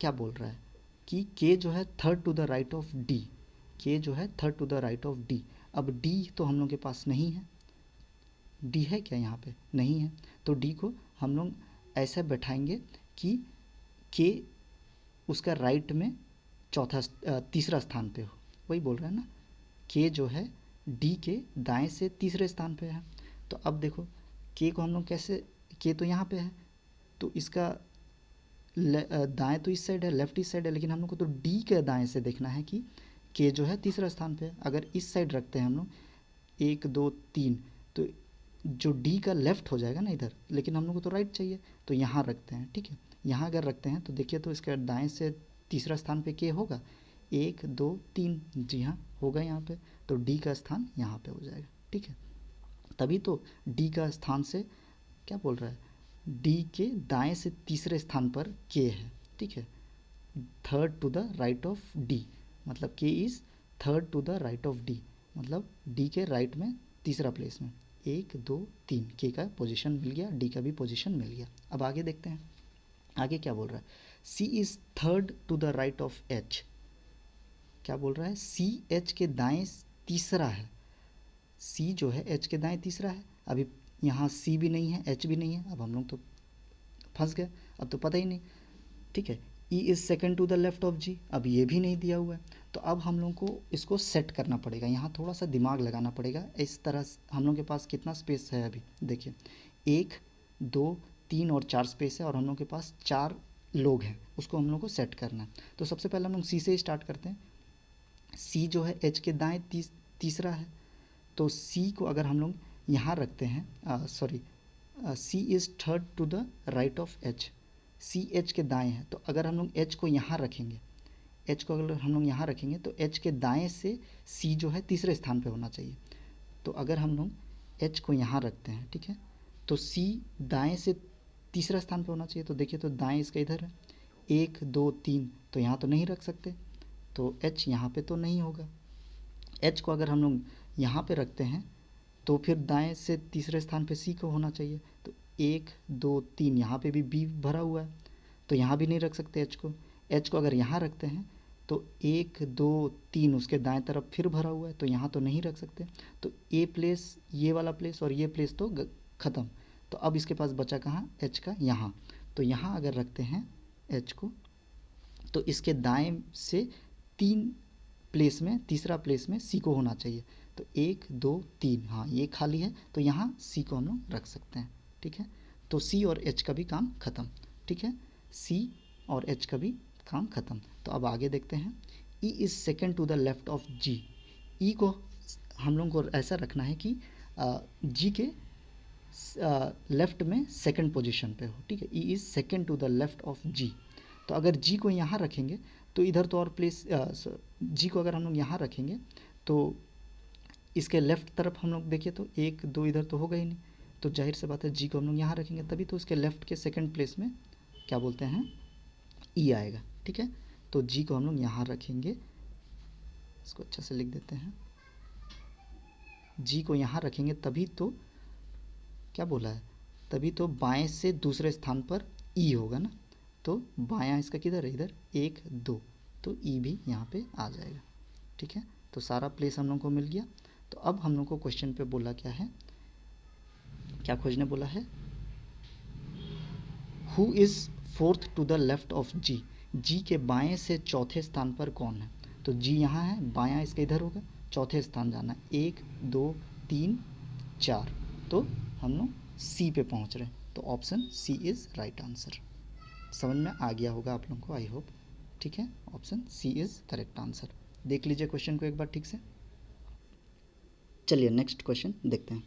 क्या बोल रहा है कि के जो है third to the right of D, K जो है third to the right of D. अब डी तो हम लोग के पास नहीं है, डी है क्या यहाँ पे, नहीं है, तो डी को हम लोग ऐसे बैठाएंगे कि के उसका राइट में तीसरा स्थान पे हो, वही बोल रहा है ना, के जो है डी के दाएं से तीसरे स्थान पे है। तो अब देखो के को हम लोग कैसे, के तो यहाँ पे है तो इसका दाएं तो इस साइड है, लेफ्ट इस साइड है, लेकिन हम लोग को तो डी के दाएं से देखना है कि के जो है तीसरा स्थान पे है। अगर इस साइड रखते हैं हम लोग 1 2 3, तो जो डी का लेफ्ट हो जाएगा ना इधर, लेकिन हम लोग को तो राइट चाहिए, तो यहाँ रखते हैं, ठीक है। यहाँ अगर रखते हैं तो देखिए तो इसका दाएं से तीसरा स्थान पे के होगा, 1 2 3, जी हाँ होगा यहाँ पे, तो डी का स्थान यहाँ पे हो जाएगा, ठीक है। तभी तो डी का स्थान से क्या बोल रहा है, डी के दाएं से तीसरे स्थान पर के है, ठीक है। Third to the right of D, मतलब K is third to the right of D, मतलब डी के राइट में तीसरा प्लेस में, 1 2 3 के का पोजीशन मिल गया, डी का भी पोजीशन मिल गया। अब आगे देखते हैं, आगे क्या बोल रहा है, C is third to the right of H. क्या बोल रहा है, सी एच के दाएं तीसरा है, सी जो है एच के दाएं तीसरा है। अभी यहाँ सी भी नहीं है, एच भी नहीं है, अब हम लोग तो फंस गए, अब तो पता ही नहीं, ठीक है। E is second to the left of G, अब ये भी नहीं दिया हुआ है, तो अब हम लोग को इसको सेट करना पड़ेगा, यहाँ थोड़ा सा दिमाग लगाना पड़ेगा। इस तरह हम लोग के पास कितना स्पेस है अभी देखिए, 1 2 3 और 4 स्पेस है, और हम लोग के पास 4 लोग हैं, उसको हम लोग को सेट करना है। तो सबसे पहले हम लोग सी से स्टार्ट करते हैं। सी जो है एच के दाएं तीसरा है, तो सी को अगर हम लोग यहाँ रखते हैं, sorry, C is third to the right of H, C H के दाएं है, तो अगर हम लोग एच को यहाँ रखेंगे, एच को अगर हम लोग यहाँ रखेंगे तो एच के दाएं से सी जो है तीसरे स्थान पे होना चाहिए। तो अगर हम लोग एच को यहाँ रखते हैं, ठीक है, तो सी दाएं से तीसरा स्थान पे होना चाहिए, तो देखिए तो दाएं इसका इधर है, 1 2 3, तो यहाँ तो नहीं रख सकते, तो एच यहाँ पे तो नहीं होगा। एच को अगर हम लोग यहाँ पे रखते हैं तो फिर दाएं से तीसरे स्थान पे सी को होना चाहिए, तो 1 2 3, यहाँ पे भी बी भरा हुआ है, तो यहाँ भी नहीं रख सकते एच को। एच को अगर यहाँ रखते हैं तो 1 2 3 उसके दाएं तरफ फिर भरा हुआ है, तो यहाँ तो नहीं रख सकते, तो ए प्लेस, ये वाला प्लेस और ये प्लेस तो ख़त्म। तो अब इसके पास बचा कहाँ, एच का यहाँ, तो यहाँ अगर रखते हैं एच को, तो इसके दाएं से 3 प्लेस में, तीसरा प्लेस में सी को होना चाहिए, तो 1 2 3, हाँ ये खाली है, तो यहाँ सी को हम लोग रख सकते हैं, ठीक है। तो सी और एच का भी काम ख़त्म, ठीक है, सी और एच का भी काम ख़त्म। तो अब आगे देखते हैं, E is second to the left of G. E को हम लोग को ऐसा रखना है कि जी के लेफ्ट में सेकंड पोजीशन पे हो, ठीक है। E is second to the left of G, तो अगर जी को यहाँ रखेंगे तो इधर तो और प्लेस, जी को अगर हम लोग यहाँ रखेंगे तो इसके लेफ़्ट तरफ हम लोग देखिए तो 1 2 इधर तो होगा ही नहीं, तो जाहिर सी बात है जी को हम लोग यहाँ रखेंगे, तभी तो उसके लेफ़्ट के सेकंड प्लेस में क्या बोलते हैं, ई आएगा, ठीक है। तो जी को हम लोग यहाँ रखेंगे, इसको अच्छा से लिख देते हैं, जी को यहाँ रखेंगे तभी तो क्या बोला है, तभी तो बाएं से दूसरे स्थान पर ई होगा ना, तो बायां इसका किधर है, इधर 1 2, तो ई भी यहाँ पे आ जाएगा, ठीक है। तो सारा प्लेस हम लोग को मिल गया। तो अब हम लोग को क्वेश्चन पे बोला क्या है, क्या खोजने बोला है, who is fourth to the left of G, G के बाएं से चौथे स्थान पर कौन है, तो जी यहाँ है, बायां इसके इधर होगा, चौथे स्थान जाना है, 1 2 3 4, तो हम लोग सी पे पहुँच रहे हैं, तो option C is right answer. समझ में आ गया होगा आप लोगों को, आई होप, ठीक है, option C is correct answer. देख लीजिए क्वेश्चन को एक बार ठीक से। चलिए नेक्स्ट क्वेश्चन देखते हैं,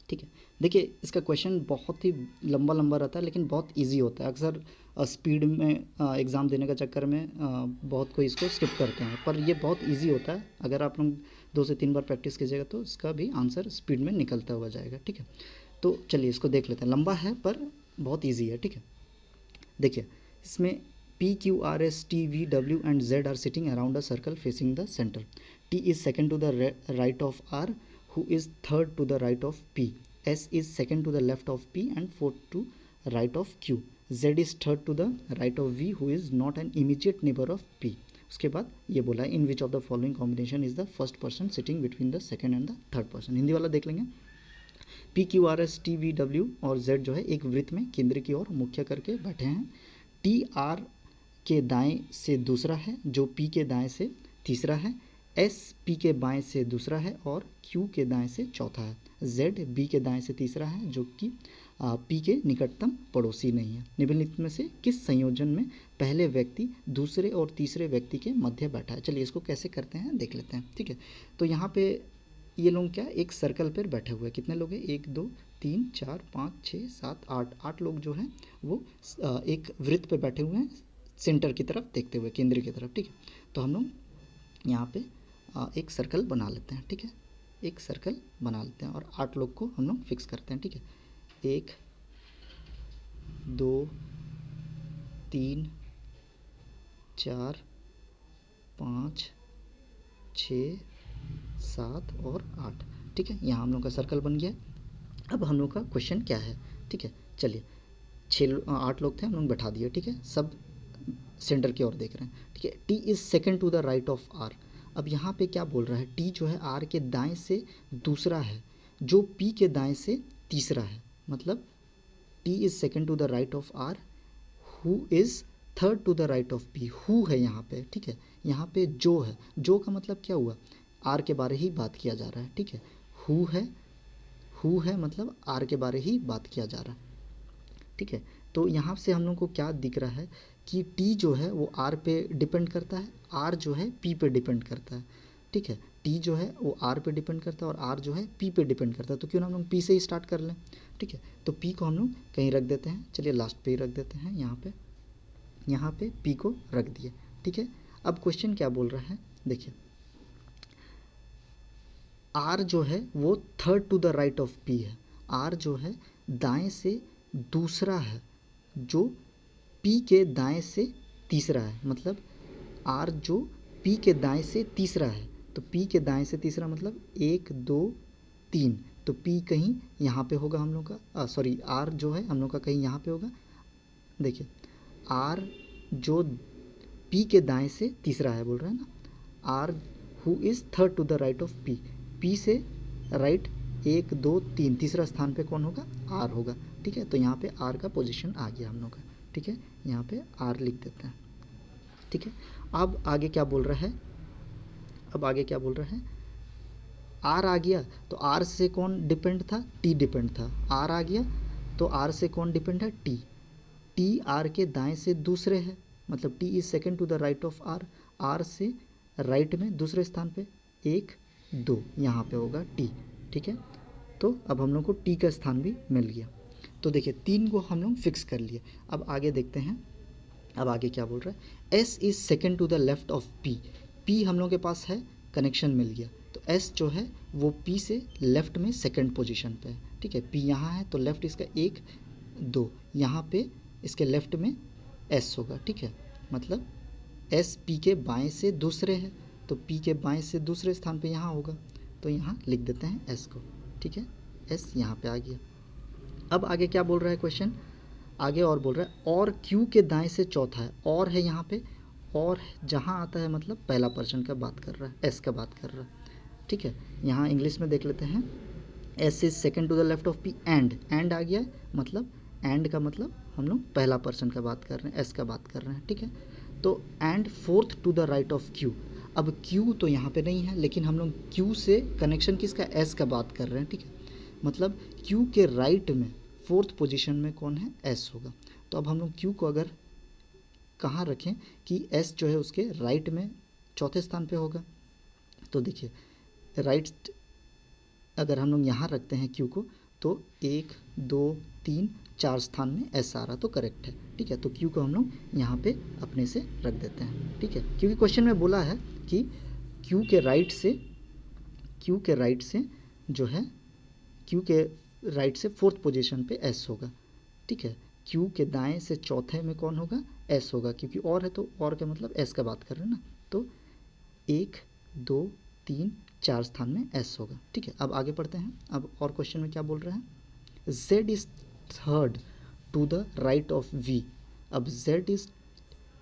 ठीक है। देखिए इसका क्वेश्चन बहुत ही लंबा लंबा रहता है, लेकिन बहुत इजी होता है। अक्सर स्पीड में एग्ज़ाम देने का चक्कर में बहुत कोई इसको स्किप करते हैं, पर ये बहुत इजी होता है। अगर आप लोग 2 से 3 बार प्रैक्टिस कीजिएगा तो इसका भी आंसर स्पीड में निकलता हुआ जाएगा, ठीक है। तो चलिए इसको देख लेते हैं, लंबा है पर बहुत ईजी है, ठीक है। देखिए इसमें P, Q, R, S, T, V, W and Z are sitting around a circle facing the center. T is second to the right of R, who is third to the right of P. S is second to the left of P and fourth to right of Q. Z is third to the right of V, who is not an immediate neighbor of P. उसके बाद ये बोला है, in which of the following combination is the first person sitting between the second and the third person. Hindi वाला देख लेंगे। P, Q, R, S, T, V, W और Z जो है एक वृत्त में केंद्र की ओर मुख्य करके बैठे हैं। T R के दाएं से दूसरा है जो P के दाएं से तीसरा है। S P के बाएं से दूसरा है और Q के दाएं से चौथा है। Z B के दाएं से तीसरा है जो कि P के निकटतम पड़ोसी नहीं है। निम्नलिखित में से किस संयोजन में पहले व्यक्ति दूसरे और तीसरे व्यक्ति के मध्य बैठा है? चलिए इसको कैसे करते हैं देख लेते हैं, ठीक है। तो यहाँ पे ये लोग क्या एक सर्कल पर बैठे हुए हैं। कितने लोग हैं? 1 2 3 4 5 6 7 8 8 लोग जो हैं वो एक वृत्त पे बैठे हुए हैं, सेंटर की तरफ देखते हुए, केंद्र की तरफ, ठीक है। तो हम लोग यहाँ पे एक सर्कल बना लेते हैं, ठीक है। एक सर्कल बना लेते हैं और 8 लोग को हम लोग फिक्स करते हैं, ठीक है। 1 2 3 4 5 6 7 और 8, ठीक है। यहाँ हम लोग का सर्कल बन गया। अब हम लोग का क्वेश्चन क्या है, ठीक है। चलिए 8 लोग थे, हम लोग बैठा दिए, ठीक है। सब सेंटर की ओर देख रहे हैं, ठीक है। T is second to the right of R. अब यहाँ पे क्या बोल रहा है? टी जो है आर के दाएं से दूसरा है जो पी के दाएं से तीसरा है। मतलब T is second to the right of R, who is third to the right of P. Who है यहाँ पे, ठीक है। यहाँ पे जो है, जो का मतलब क्या हुआ? आर के बारे ही बात किया जा रहा है, ठीक है। हु है मतलब आर के बारे ही बात किया जा रहा है, ठीक है। तो यहाँ से हम लोग को क्या दिख रहा है कि टी जो है वो आर पे डिपेंड करता है, आर जो है पी पे डिपेंड करता है, ठीक है। टी जो है वो आर पे डिपेंड करता है और आर जो है पी पे डिपेंड करता है। तो क्यों ना हम लोग पी से ही स्टार्ट कर लें, ठीक है। तो पी को हम लोग कहीं रख देते हैं, चलिए लास्ट पे ही रख देते हैं। यहाँ पे पी को रख दिए, ठीक है। अब क्वेश्चन क्या बोल रहा है देखिए, आर जो है वो third to the right of P है। आर जो है दाएं से दूसरा है जो पी के दाएं से तीसरा है। मतलब आर जो पी के दाएं से तीसरा है, तो पी के दाएं से तीसरा मतलब 1 2 3, तो पी कहीं यहाँ पे होगा हम लोग का, सॉरी आर जो है हम लोग का कहीं यहाँ पे होगा। देखिए आर जो पी के दाएं से तीसरा है बोल रहे हैं ना, R who is third to the right of P. P से राइट 1 2 3, तीसरा स्थान पे कौन होगा? आर होगा, ठीक है। तो यहाँ पे आर का पोजीशन आ गया हम लोग का, ठीक है। यहाँ पे आर लिख देते हैं, ठीक है। अब आगे क्या बोल रहा है? आर आ गया तो आर से कौन डिपेंड था? टी डिपेंड था। आर आ गया तो आर से कौन डिपेंड है? टी। टी आर के दाएं से दूसरे है, मतलब T is second to the right of R. R से राइट में दूसरे स्थान पे 1 2 यहाँ पे होगा टी, ठीक है। तो अब हम लोग को टी का स्थान भी मिल गया। तो देखिए 3 को हम लोग फिक्स कर लिए। अब आगे देखते हैं, अब आगे क्या बोल रहा है? S is second to the left of P. P हम लोग के पास है, कनेक्शन मिल गया। तो एस जो है वो पी से लेफ्ट में सेकेंड पोजीशन पे है, ठीक है। पी यहाँ है तो लेफ्ट इसका 1 2, यहाँ पे इसके लेफ्ट में एस होगा, ठीक है। मतलब एस पी के बाएं से दूसरे है, तो पी के बाएं से दूसरे स्थान पे यहाँ होगा, तो यहाँ लिख देते हैं एस को, ठीक है। एस यहाँ पे आ गया। अब आगे क्या बोल रहा है क्वेश्चन? आगे और बोल रहा है और क्यू के दाएं से चौथा है। और है यहाँ पे, और जहाँ आता है मतलब पहला पर्सन का बात कर रहा है, एस का बात कर रहा है, ठीक है। यहाँ इंग्लिश में देख लेते हैं, S is second to the left of P and आ गया है, मतलब एंड का मतलब हम लोग पहला पर्सन का बात कर रहे हैं, एस का बात कर रहे हैं, ठीक है। तो and fourth to the right of Q. अब क्यू तो यहाँ पे नहीं है, लेकिन हम लोग क्यू से कनेक्शन किसका? एस का बात कर रहे हैं, ठीक है। मतलब क्यू के राइट में फोर्थ पोजीशन में कौन है? एस होगा। तो अब हम लोग क्यू को अगर कहाँ रखें कि एस जो है उसके राइट में चौथे स्थान पे होगा, तो देखिए राइट अगर हम लोग यहाँ रखते हैं क्यू को, तो 1 2 3 4 स्थान में एस आ रहा, तो करेक्ट है, ठीक है। तो क्यू को हम लोग यहाँ पे अपने से रख देते हैं, ठीक है। क्योंकि क्वेश्चन में बोला है कि क्यू के राइट से जो है, क्यू के राइट से फोर्थ पोजीशन पे एस होगा, ठीक है। क्यू के दाएं से चौथे में कौन होगा, एस होगा, क्योंकि और है तो और का मतलब एस का बात कर रहे हैं ना। तो 1 2 3 4 स्थान में एस होगा, ठीक है। अब आगे पढ़ते हैं। अब और क्वेश्चन में क्या बोल रहे हैं, z is third to the right of v। अब z is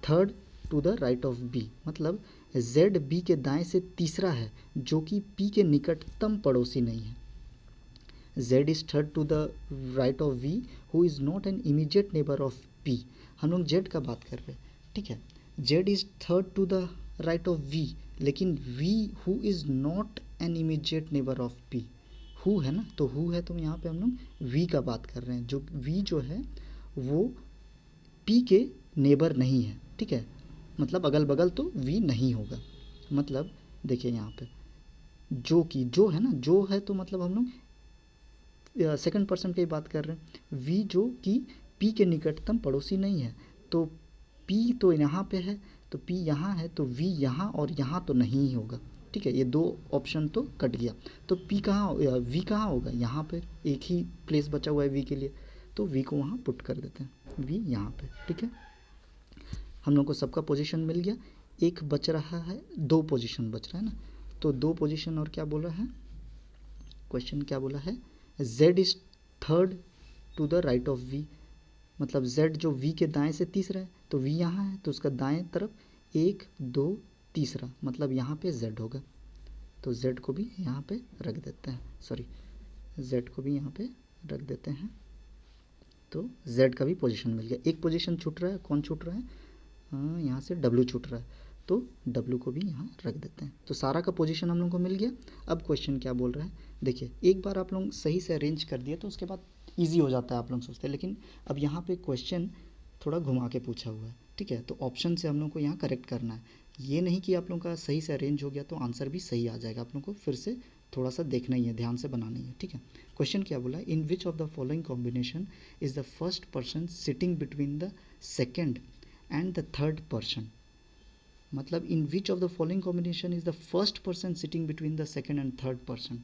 third to the right of b, मतलब z b के दाएं से तीसरा है जो कि p के निकटतम पड़ोसी नहीं है। z is third to the right of v who is not an immediate neighbor of p। हम लोग z का बात कर रहे हैं, ठीक है। z is third to the right of v, लेकिन v who is not an immediate neighbor of p, who है ना, तो who है तो यहाँ पे हम लोग v का बात कर रहे हैं। जो v जो है वो p के नेबर नहीं है, ठीक है। मतलब अगल बगल तो v नहीं होगा। मतलब देखिए यहाँ पे जो कि जो है ना, जो है तो मतलब हम लोग सेकंड पर्सन की बात कर रहे हैं। v जो कि p के निकटतम पड़ोसी नहीं है, तो p तो यहाँ पे है, तो p यहाँ है, तो v यहाँ और यहाँ तो नहीं होगा, ठीक है। ये दो ऑप्शन तो कट गया। तो p कहाँ, v कहाँ होगा, यहाँ पे एक ही प्लेस बचा हुआ है v के लिए, तो v को वहाँ पुट कर देते हैं, v यहाँ पे, ठीक है। हम लोग को सबका पोजीशन मिल गया। एक बच रहा है, दो पोजीशन बच रहा है ना, तो दो पोजीशन और क्या बोल रहा है, क्वेश्चन क्या बोला है, z is third to the right of v। मतलब z जो v के दाएं से तीसरा है, तो v यहाँ है तो उसका दाएं तरफ 1 2 तीसरा, मतलब यहाँ पे z होगा, तो z को भी यहाँ पे रख देते हैं, सॉरी z को भी यहाँ पे रख देते हैं। तो z का भी पोजीशन मिल गया। एक पोजीशन छूट रहा है, कौन छूट रहा है, हाँ यहाँ से w छूट रहा है, तो w को भी यहाँ रख देते हैं। तो सारा का पोजीशन हम लोग को मिल गया। अब क्वेश्चन क्या बोल रहा है, देखिए एक बार आप लोग सही से अरेंज कर दिए तो उसके बाद ईजी हो जाता है, आप लोग सोचते हैं। लेकिन अब यहाँ पे क्वेश्चन थोड़ा घुमा के पूछा हुआ है, ठीक है। तो ऑप्शन से हम लोग को यहाँ करेक्ट करना है। ये नहीं कि आप लोग का सही से अरेंज हो गया तो आंसर भी सही आ जाएगा, आप लोग को फिर से थोड़ा सा देखना ही है, ध्यान से बनाना ही है, ठीक है। क्वेश्चन क्या बोला, in which of the following combination is the first person sitting between the second and the third person. मतलब in which of the following combination is the first person sitting between the second and third person.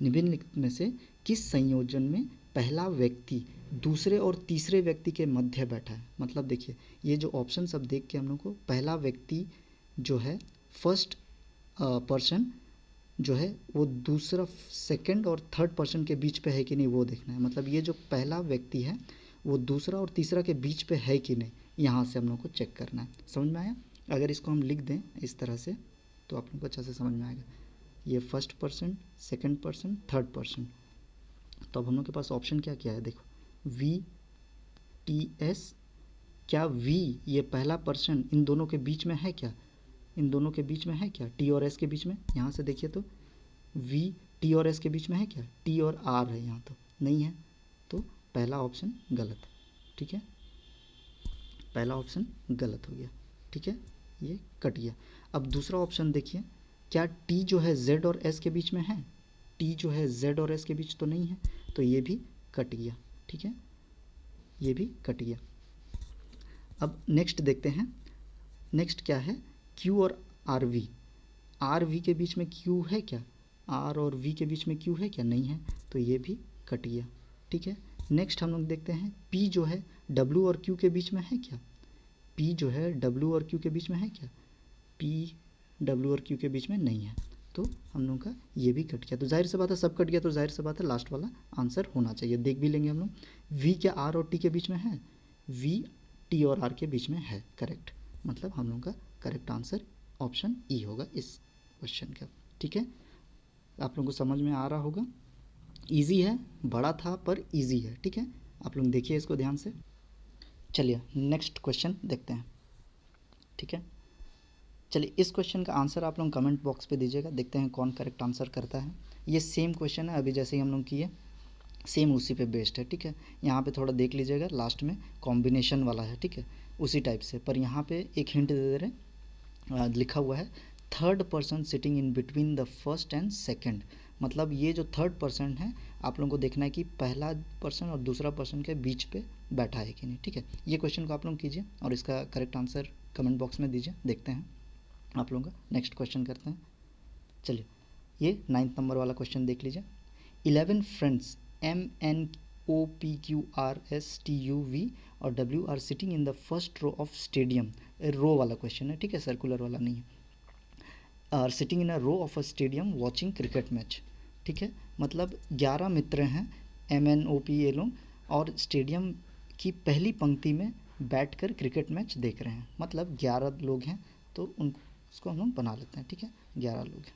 निम्नलिखित में से किस संयोजन में पहला व्यक्ति दूसरे और तीसरे व्यक्ति के मध्य बैठा है। मतलब देखिए ये जो ऑप्शन सब देख के हम लोग को पहला व्यक्ति जो है फर्स्ट पर्सन जो है वो दूसरा सेकंड और थर्ड पर्सन के बीच पे है कि नहीं वो देखना है। मतलब ये जो पहला व्यक्ति है वो दूसरा और तीसरा के बीच पे है कि नहीं, यहाँ से हम लोग को चेक करना है। समझ में आया? अगर इसको हम लिख दें इस तरह से तो आप लोग को अच्छा से समझ में आएगा। ये first person, second person, third person. तो अब हम लोग के पास ऑप्शन क्या क्या है, देखो वी टी एस। क्या वी ये पहला पर्सन इन दोनों के बीच में है क्या, इन दोनों के बीच में है क्या, टी और एस के बीच में। यहाँ से देखिए तो वी टी और एस के बीच में है क्या, टी और आर है, यहाँ तो नहीं है, तो पहला ऑप्शन गलत है, ठीक है। पहला ऑप्शन गलत हो गया, ठीक है, ये कट गया। अब दूसरा ऑप्शन देखिए, क्या टी जो है जेड और एस के बीच में है, टी जो है जेड और एस के बीच तो नहीं है, तो ये भी कट गया, ठीक है, ये भी कट गया। अब नेक्स्ट देखते हैं, नेक्स्ट क्या है, क्यू और आर वी। आर वी के बीच में क्यू है क्या, आर और वी के बीच में क्यू है क्या, नहीं है, तो ये भी कट गया, ठीक है। नेक्स्ट हम लोग देखते हैं पी जो है डब्ल्यू और क्यू के बीच में है क्या, पी जो है डब्ल्यू और क्यू के बीच में है क्या, पी डब्ल्यू और क्यू के बीच में नहीं है, तो हम लोग का ये भी कट गया। तो जाहिर सी बात है सब कट गया, तो जाहिर सी बात है लास्ट वाला आंसर होना चाहिए। देख भी लेंगे हम लोग, वी क्या आर और टी के बीच में है, वी टी और आर के बीच में है, करेक्ट। मतलब हम लोग का करेक्ट आंसर ऑप्शन ई होगा इस क्वेश्चन का, ठीक है। आप लोगों को समझ में आ रहा होगा, ईजी है, बड़ा था पर ईजी है, ठीक है। आप लोग देखिए इसको ध्यान से। चलिए नेक्स्ट क्वेश्चन देखते हैं, ठीक है। चलिए इस क्वेश्चन का आंसर आप लोग कमेंट बॉक्स पे दीजिएगा, देखते हैं कौन करेक्ट आंसर करता है। ये सेम क्वेश्चन है अभी जैसे ही हम लोग किए, सेम उसी पे बेस्ड है, ठीक है। यहाँ पे थोड़ा देख लीजिएगा, लास्ट में कॉम्बिनेशन वाला है, ठीक है, उसी टाइप से। पर यहाँ पे एक हिंट दे रहे हैं, लिखा हुआ है third person sitting in between the first and second. मतलब ये जो थर्ड पर्सन है आप लोगों को देखना है कि पहला पर्सन और दूसरा पर्सन के बीच पे बैठा है कि नहीं, ठीक है। ये क्वेश्चन को आप लोग कीजिए और इसका करेक्ट आंसर कमेंट बॉक्स में दीजिए, देखते हैं आप लोगों का। नेक्स्ट क्वेश्चन करते हैं। चलिए ये 9th नंबर वाला क्वेश्चन देख लीजिए। 11 फ्रेंड्स MNOPQRSTUV और W are sitting in the first row of stadium, row वाला क्वेश्चन है, ठीक है, सर्कुलर वाला नहीं है, are sitting in a row of a stadium watching cricket match, ठीक है, मतलब 11 मित्र हैं MNOP ये लोग और स्टेडियम की पहली पंक्ति में बैठकर क्रिकेट मैच देख रहे हैं, मतलब 11 लोग हैं तो उसको हम लोग बना लेते हैं, ठीक है, 11 लोग हैं,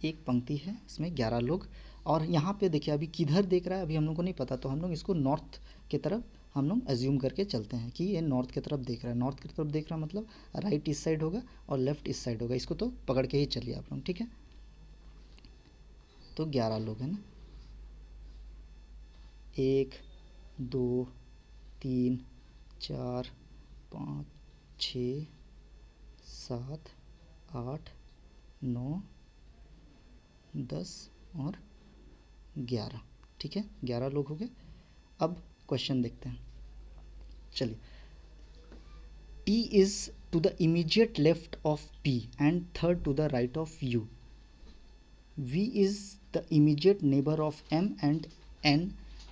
एक पंक्ति है इसमें 11 लोग। और यहाँ पे देखिए अभी किधर देख रहा है अभी हम लोग को नहीं पता, तो हम लोग इसको नॉर्थ की तरफ हम लोग एज्यूम करके चलते हैं कि ये नॉर्थ की तरफ देख रहा है, नॉर्थ की तरफ देख रहा है मतलब राइट इस साइड होगा और लेफ्ट इस साइड होगा, इसको तो पकड़ के ही चलिए आप लोग, ठीक है। तो 11 लोग हैं ना, 1 2 3 4 5 6 7 8 9 10 और 11, ठीक है, 11 लोग हो गए। अब क्वेश्चन देखते हैं, चलिए। T is to the immediate left of P and third to the right of U. V is the immediate neighbor of M and N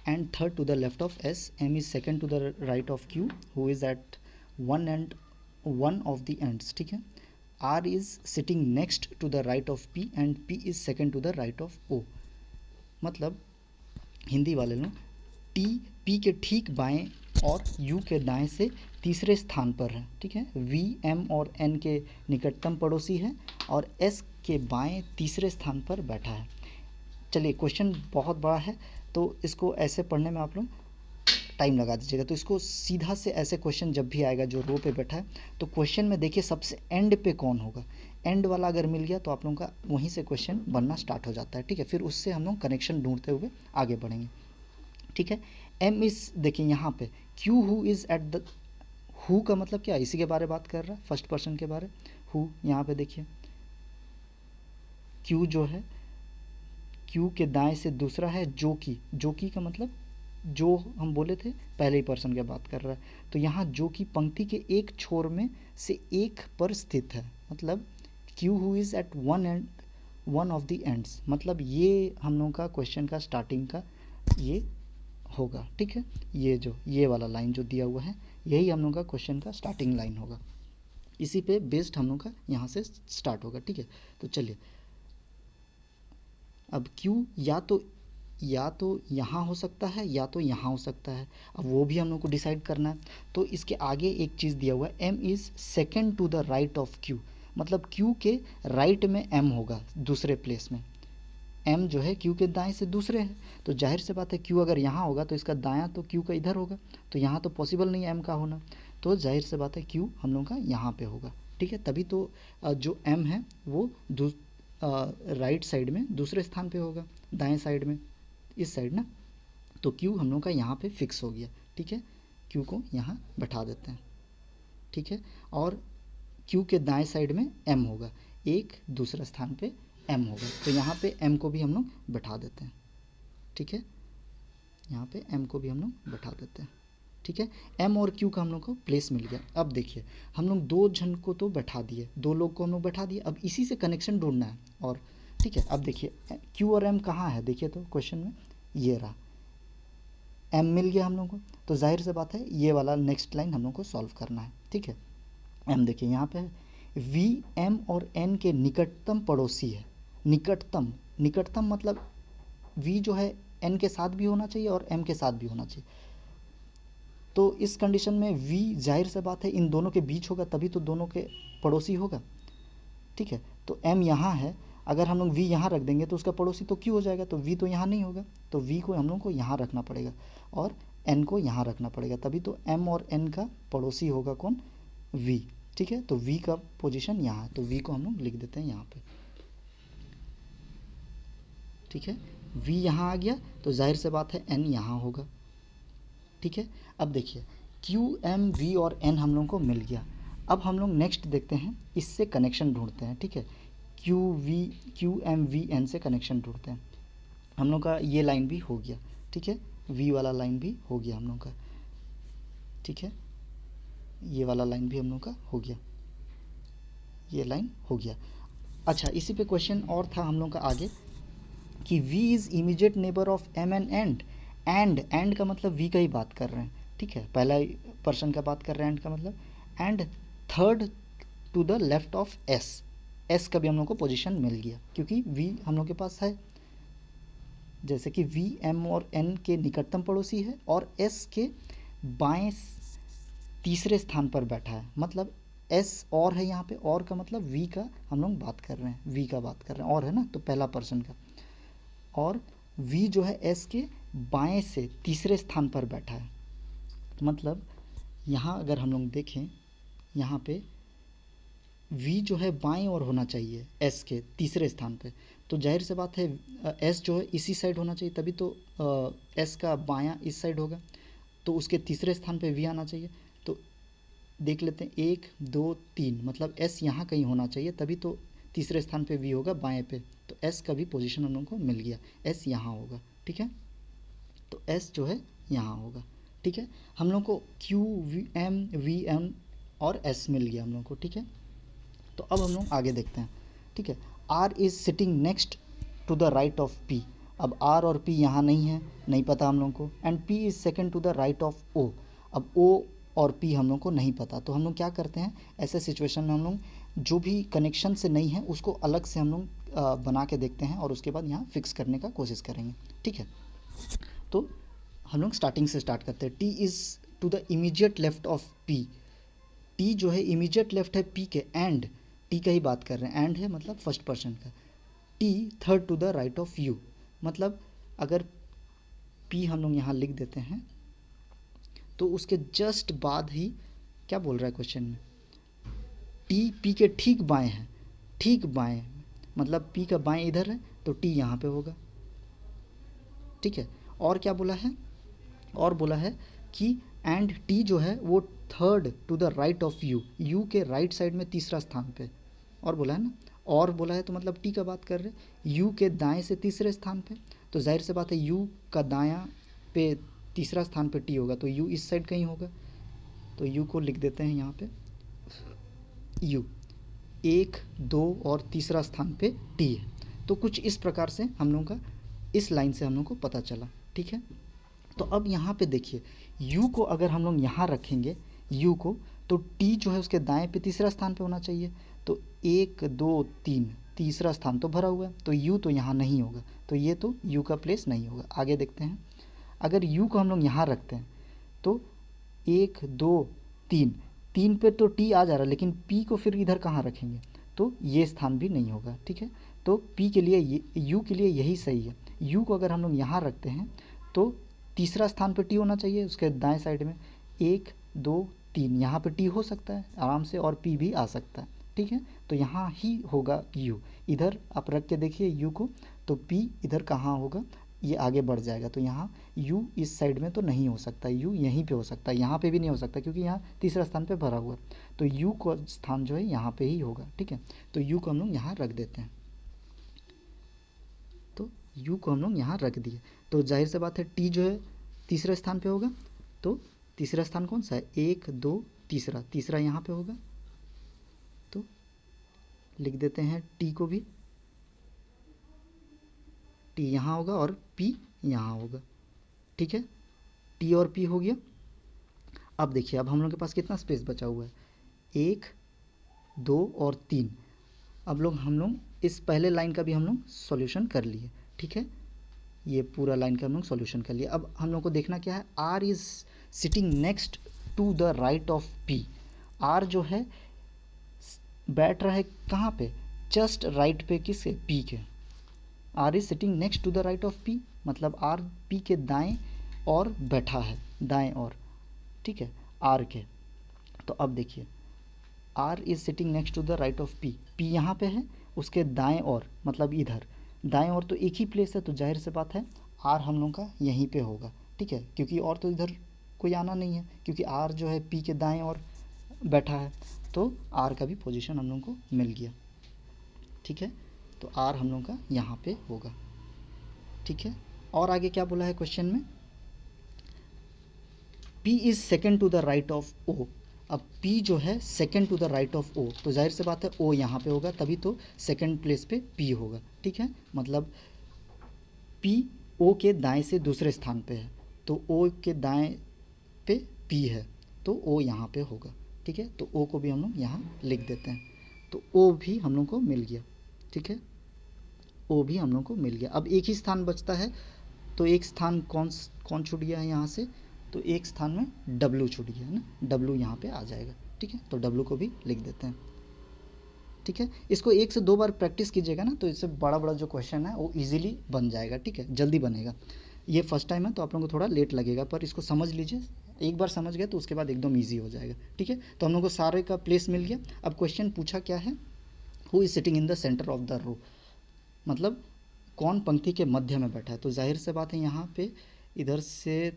and third to the left of S. M is second to the right of Q who is at one of the ends, ठीक है। R is sitting next to the right of P and P is second to the right of O, मतलब हिंदी वाले लोग T P के ठीक बाएं और you के दाएं से तीसरे स्थान पर है, ठीक है, वी एम और एन के निकटतम पड़ोसी है और एस के बाएं तीसरे स्थान पर बैठा है। चलिए क्वेश्चन बहुत बड़ा है तो इसको ऐसे पढ़ने में आप लोग टाइम लगा दीजिएगा, तो इसको सीधा से ऐसे क्वेश्चन जब भी आएगा जो रो पे बैठा है तो क्वेश्चन में देखिए सबसे एंड पे कौन होगा, एंड वाला अगर मिल गया तो आप लोगों का वहीं से क्वेश्चन बनना स्टार्ट हो जाता है, ठीक है, फिर उससे हम लोग कनेक्शन ढूंढते हुए आगे बढ़ेंगे, ठीक है। एम इज देखिए यहाँ पे Q who is at the, who का मतलब क्या, इसी के बारे में बात कर रहा है, फर्स्ट पर्सन के बारे, हु, यहाँ पे देखिए क्यू जो है, क्यू के दाएं से दूसरा है जो की का मतलब जो हम बोले थे पहले ही पर्सन की बात कर रहा है, तो यहाँ जो की पंक्ति के एक छोर में से एक पर स्थित है, मतलब Q who is at one of the ends, मतलब ये हम लोगों का क्वेश्चन का स्टार्टिंग का ये होगा, ठीक है, ये वाला लाइन जो दिया हुआ है यही हम लोग का क्वेश्चन का स्टार्टिंग लाइन होगा, इसी पे बेस्ड हम लोग का यहाँ से स्टार्ट होगा, ठीक है। तो चलिए अब Q या तो यहाँ हो सकता है या तो यहाँ हो सकता है, अब वो भी हम लोग को डिसाइड करना है, तो इसके आगे एक चीज़ दिया हुआ है M is second to the right of Q, मतलब Q के राइट में M होगा दूसरे प्लेस में, M जो है Q के दाएं से दूसरे है, तो जाहिर से बात है Q अगर यहाँ होगा तो इसका दायां तो Q का इधर होगा, तो यहाँ तो पॉसिबल नहीं है M का होना, तो जाहिर से बात है Q हम लोग का यहाँ पे होगा, ठीक है, तभी तो जो M है वो राइट साइड में दूसरे स्थान पे होगा, दाएं साइड में इस साइड ना, तो Q हम लोग का यहाँ पे फिक्स हो गया, ठीक है, Q को यहाँ बैठा देते हैं, ठीक है, और Q के दाएं साइड में M होगा, एक दूसरे स्थान पे M होगा, तो यहाँ पे M को भी हम लोग बैठा देते हैं, ठीक है, यहाँ पे M को भी हम लोग बैठा देते हैं, ठीक है, M और Q का हम लोग को प्लेस मिल गया। अब देखिए हम लोग दो जन को तो बैठा दिए, दो लोग को हम लोग बैठा दिए, अब इसी से कनेक्शन ढूंढना है, और ठीक है, अब देखिए Q और M कहाँ है, देखिए तो क्वेश्चन में ये रहा, M मिल गया हम लोग को, तो जाहिर से बात है ये वाला नेक्स्ट लाइन हम लोग को सॉल्व करना है, ठीक है। M देखिए यहाँ पे V M और N के निकटतम पड़ोसी है, निकटतम मतलब V जो है N के साथ भी होना चाहिए और M के साथ भी होना चाहिए, तो इस कंडीशन में V जाहिर से बात है इन दोनों के बीच होगा तभी तो दोनों के पड़ोसी होगा, ठीक है, तो M यहाँ है, अगर हम लोग V यहाँ रख देंगे तो उसका पड़ोसी तो Q हो जाएगा, तो V तो यहाँ नहीं होगा, तो V को हम लोग को यहाँ रखना पड़ेगा और N को यहाँ रखना पड़ेगा, तभी तो M और N का पड़ोसी होगा कौन, V, ठीक है, तो V का पोजीशन यहाँ है, तो V को हम लोग लिख देते हैं यहाँ पे, ठीक है, V यहाँ आ गया तो जाहिर से बात है N यहाँ होगा, ठीक है। अब देखिए Q M V और N हम लोग को मिल गया, अब हम लोग नेक्स्ट देखते हैं, इससे कनेक्शन ढूंढते हैं, ठीक है, Q M V N से कनेक्शन ढूंढते हैं, हम लोग का ये लाइन भी हो गया, ठीक है, V वाला लाइन भी हो गया हम लोग का, ठीक है, ये वाला लाइन भी हम लोग का हो गया, ये लाइन हो गया। अच्छा इसी पे क्वेश्चन और था हम लोग का आगे कि V is immediate neighbour of M and का मतलब V का ही बात कर रहे हैं, ठीक है, पहला पर्सन का बात कर रहे हैं एंड का मतलब, and third to the left of S का भी हम लोग को पोजीशन मिल गया क्योंकि V हम लोग के पास है, जैसे कि V M और N के निकटतम पड़ोसी है और S के बाएं तीसरे स्थान पर बैठा है, मतलब S और है यहाँ पे, और का मतलब V का हम लोग बात कर रहे हैं, V का बात कर रहे हैं, और है ना, तो पहला पर्सन का, और V जो है S के बाएं से तीसरे स्थान पर बैठा है, मतलब यहाँ अगर हम लोग देखें यहाँ पे V जो है बाएं ओर होना चाहिए S के तीसरे स्थान पे, तो जाहिर सी बात है S जो है इसी साइड होना चाहिए, तभी तो S का बायां इस साइड होगा, तो उसके तीसरे स्थान पे V आना चाहिए। तो देख लेते हैं 1 2 3, मतलब S यहाँ कहीं होना चाहिए, तभी तो तीसरे स्थान पे V होगा बाएं पे, तो S का भी पोजीशन हम लोग को मिल गया, S यहाँ होगा, ठीक है, तो S जो है यहाँ होगा, ठीक है, हम लोग को Q V M और S मिल गया हम लोग को, ठीक है। तो अब हम लोग आगे देखते हैं, ठीक है। R is sitting next to the right of P, अब R और P यहाँ नहीं है, नहीं पता हम लोग को, and P is second to the right of O, अब O और P हम लोग को नहीं पता, तो हम लोग क्या करते हैं ऐसे सिचुएशन में, हम लोग जो भी कनेक्शन से नहीं है उसको अलग से हम लोग बना के देखते हैं और उसके बाद यहाँ फिक्स करने का कोशिश करेंगे, ठीक है। तो हम लोग स्टार्टिंग से स्टार्ट करते हैं। T is to the immediate left of P, T जो है इमीडिएट लेफ्ट है P के, एंड T का ही बात कर रहे हैं, एंड है मतलब फर्स्ट पर्सन का, T third to the right of U, मतलब अगर P हम लोग यहाँ लिख देते हैं तो उसके जस्ट बाद ही क्या बोल रहा है क्वेश्चन में, T P के ठीक बाएं है, ठीक बाएं, मतलब P का बाएं इधर है तो T यहाँ पे होगा, ठीक है। और क्या बोला है, और बोला है कि एंड T जो है वो third to the right of U के राइट साइड में तीसरा स्थान पे, और बोला है ना, और बोला है तो मतलब T का बात कर रहे, U के दाएं से तीसरे स्थान पे, तो जाहिर से बात है U का दायां पे तीसरा स्थान पे T होगा, तो U इस साइड कहीं होगा, तो U को लिख देते हैं यहाँ पे U 1 2 और तीसरा स्थान पे T है। तो कुछ इस प्रकार से हम लोगों का इस लाइन से हम लोग को पता चला, ठीक है। तो अब यहाँ पे देखिए U को अगर हम लोग यहाँ रखेंगे U को, तो T जो है उसके दाएं पे तीसरा स्थान पे होना चाहिए, तो 1 2 3 तीसरा स्थान तो भरा हुआ है, तो U तो यहाँ नहीं होगा, तो ये तो U का प्लेस नहीं होगा। आगे देखते हैं, अगर U को हम लोग यहाँ रखते हैं तो 1 2 3 पे तो T आ जा रहा है, लेकिन P को फिर इधर कहाँ रखेंगे, तो ये स्थान भी नहीं होगा, ठीक है। तो P के लिए U के लिए यही सही है, U को अगर हम लोग यहाँ रखते हैं तो तीसरा स्थान पे T होना चाहिए उसके दाएं साइड में, 1 2 3 यहाँ पे T हो सकता है आराम से और P भी आ सकता है, ठीक है। तो यहाँ ही होगा U, इधर आप रख के देखिए U को, तो P इधर कहाँ होगा, ये आगे बढ़ जाएगा, तो यहाँ U इस साइड में तो नहीं हो सकता, U यहीं पे हो सकता है, यहाँ पे भी नहीं हो सकता क्योंकि यहाँ तीसरा स्थान पे भरा हुआ है, तो U का स्थान जो है यहाँ पे ही होगा, ठीक है। तो U को हम लोग यहाँ रख देते हैं, तो U को हम लोग यहाँ रख दिए, तो जाहिर सी बात है T जो है तीसरे स्थान पे होगा, तो तीसरा स्थान कौन सा है, 1 2 तीसरा यहाँ पे होगा, तो लिख देते हैं T को भी, T यहाँ होगा और P यहाँ होगा, ठीक है। T और P हो गया। अब देखिए अब हम लोग के पास कितना स्पेस बचा हुआ है, 1 2 और 3, अब हम लोग इस पहले लाइन का भी हम लोग सॉल्यूशन कर लिए, ठीक है, ये पूरा लाइन का हम लोग सॉल्यूशन कर लिया। अब हम लोग को देखना क्या है, R is sitting next to the right of P, R जो है बैठ रहा है कहाँ पे, जस्ट राइट पे, किसके, P के, R is sitting next to the right of P, मतलब R P के दाएं और बैठा है, दाएं और, ठीक है, R के। तो अब देखिए R is sitting next to the right of P, P यहाँ पे है, उसके दाएं और मतलब इधर, दाएं और तो एक ही प्लेस है, तो जाहिर सी बात है R हम लोग का यहीं पे होगा, ठीक है, क्योंकि और तो इधर कोई आना नहीं है, क्योंकि R जो है P के दाएं और बैठा है, तो R का भी पोजीशन हम लोग को मिल गया, ठीक है। तो R हम लोग का यहाँ पे होगा, ठीक है। और आगे क्या बोला है क्वेश्चन में, P is second to the right of O, अब P जो है second to the right of O, तो जाहिर सी बात है O यहाँ पे होगा, तभी तो सेकेंड प्लेस पे P होगा, ठीक है। मतलब पी ओ के दाएं से दूसरे स्थान पे है, तो ओ के दाएं पे पी है, तो ओ यहाँ पे होगा। ठीक है, तो ओ को भी हम लोग यहाँ लिख देते हैं, तो ओ भी हम लोग को मिल गया। ठीक है, ओ भी हम लोग को मिल गया। अब एक ही स्थान बचता है, तो एक स्थान कौन कौन छूट गया है यहाँ से, तो एक स्थान में डब्लू छूट गया है ना, डब्लू यहाँ पे आ जाएगा। ठीक है, तो डब्लू को भी लिख देते हैं। ठीक है, इसको 1 से 2 बार प्रैक्टिस कीजिएगा ना, तो इससे बड़ा बड़ा जो क्वेश्चन है वो इजीली बन जाएगा। ठीक है, जल्दी बनेगा। ये फर्स्ट टाइम है तो आप लोगों को थोड़ा लेट लगेगा, पर इसको समझ लीजिए। एक बार समझ गए तो उसके बाद एकदम ईजी हो जाएगा। ठीक है, तो हम लोग को सारे का प्लेस मिल गया। अब क्वेश्चन पूछा क्या है, who is sitting in the centre of the row, मतलब कौन पंक्ति के मध्य में बैठा है। तो जाहिर से बात है, यहाँ पे इधर से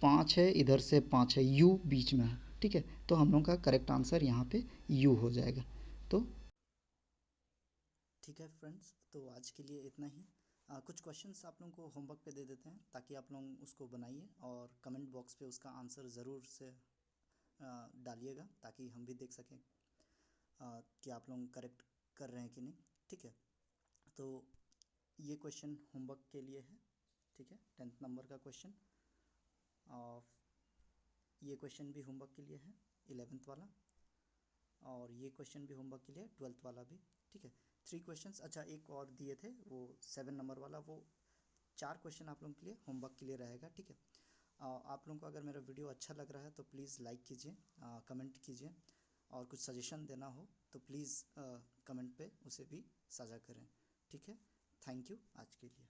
5 है, इधर से 5 है, यू बीच में है। ठीक है, तो हम लोग का करेक्ट आंसर यहाँ पे यू हो जाएगा। तो ठीक है फ्रेंड्स, तो आज के लिए इतना ही। कुछ क्वेश्चंस आप लोगों को होमवर्क पे दे देते हैं, ताकि आप लोग उसको बनाइए और कमेंट बॉक्स पे उसका आंसर ज़रूर से डालिएगा, ताकि हम भी देख सकें कि आप लोग करेक्ट कर रहे हैं कि नहीं। ठीक है, तो ये क्वेश्चन होमवर्क के लिए है। ठीक है, 10th नंबर का क्वेश्चन, और ये क्वेश्चन भी होमवर्क के लिए है 11th वाला, और ये क्वेश्चन भी होमवर्क के लिए है 12th वाला भी। ठीक है, 3 क्वेश्चंस। अच्छा, एक और दिए थे वो 7 नंबर वाला, वो 4 क्वेश्चन आप लोगों के लिए होमवर्क के लिए रहेगा। ठीक है, आप लोगों को अगर मेरा वीडियो अच्छा लग रहा है तो प्लीज़ लाइक कीजिए, कमेंट कीजिए, और कुछ सजेशन देना हो तो प्लीज़ कमेंट पे उसे भी साझा करें। ठीक है, थैंक यू आज के लिए।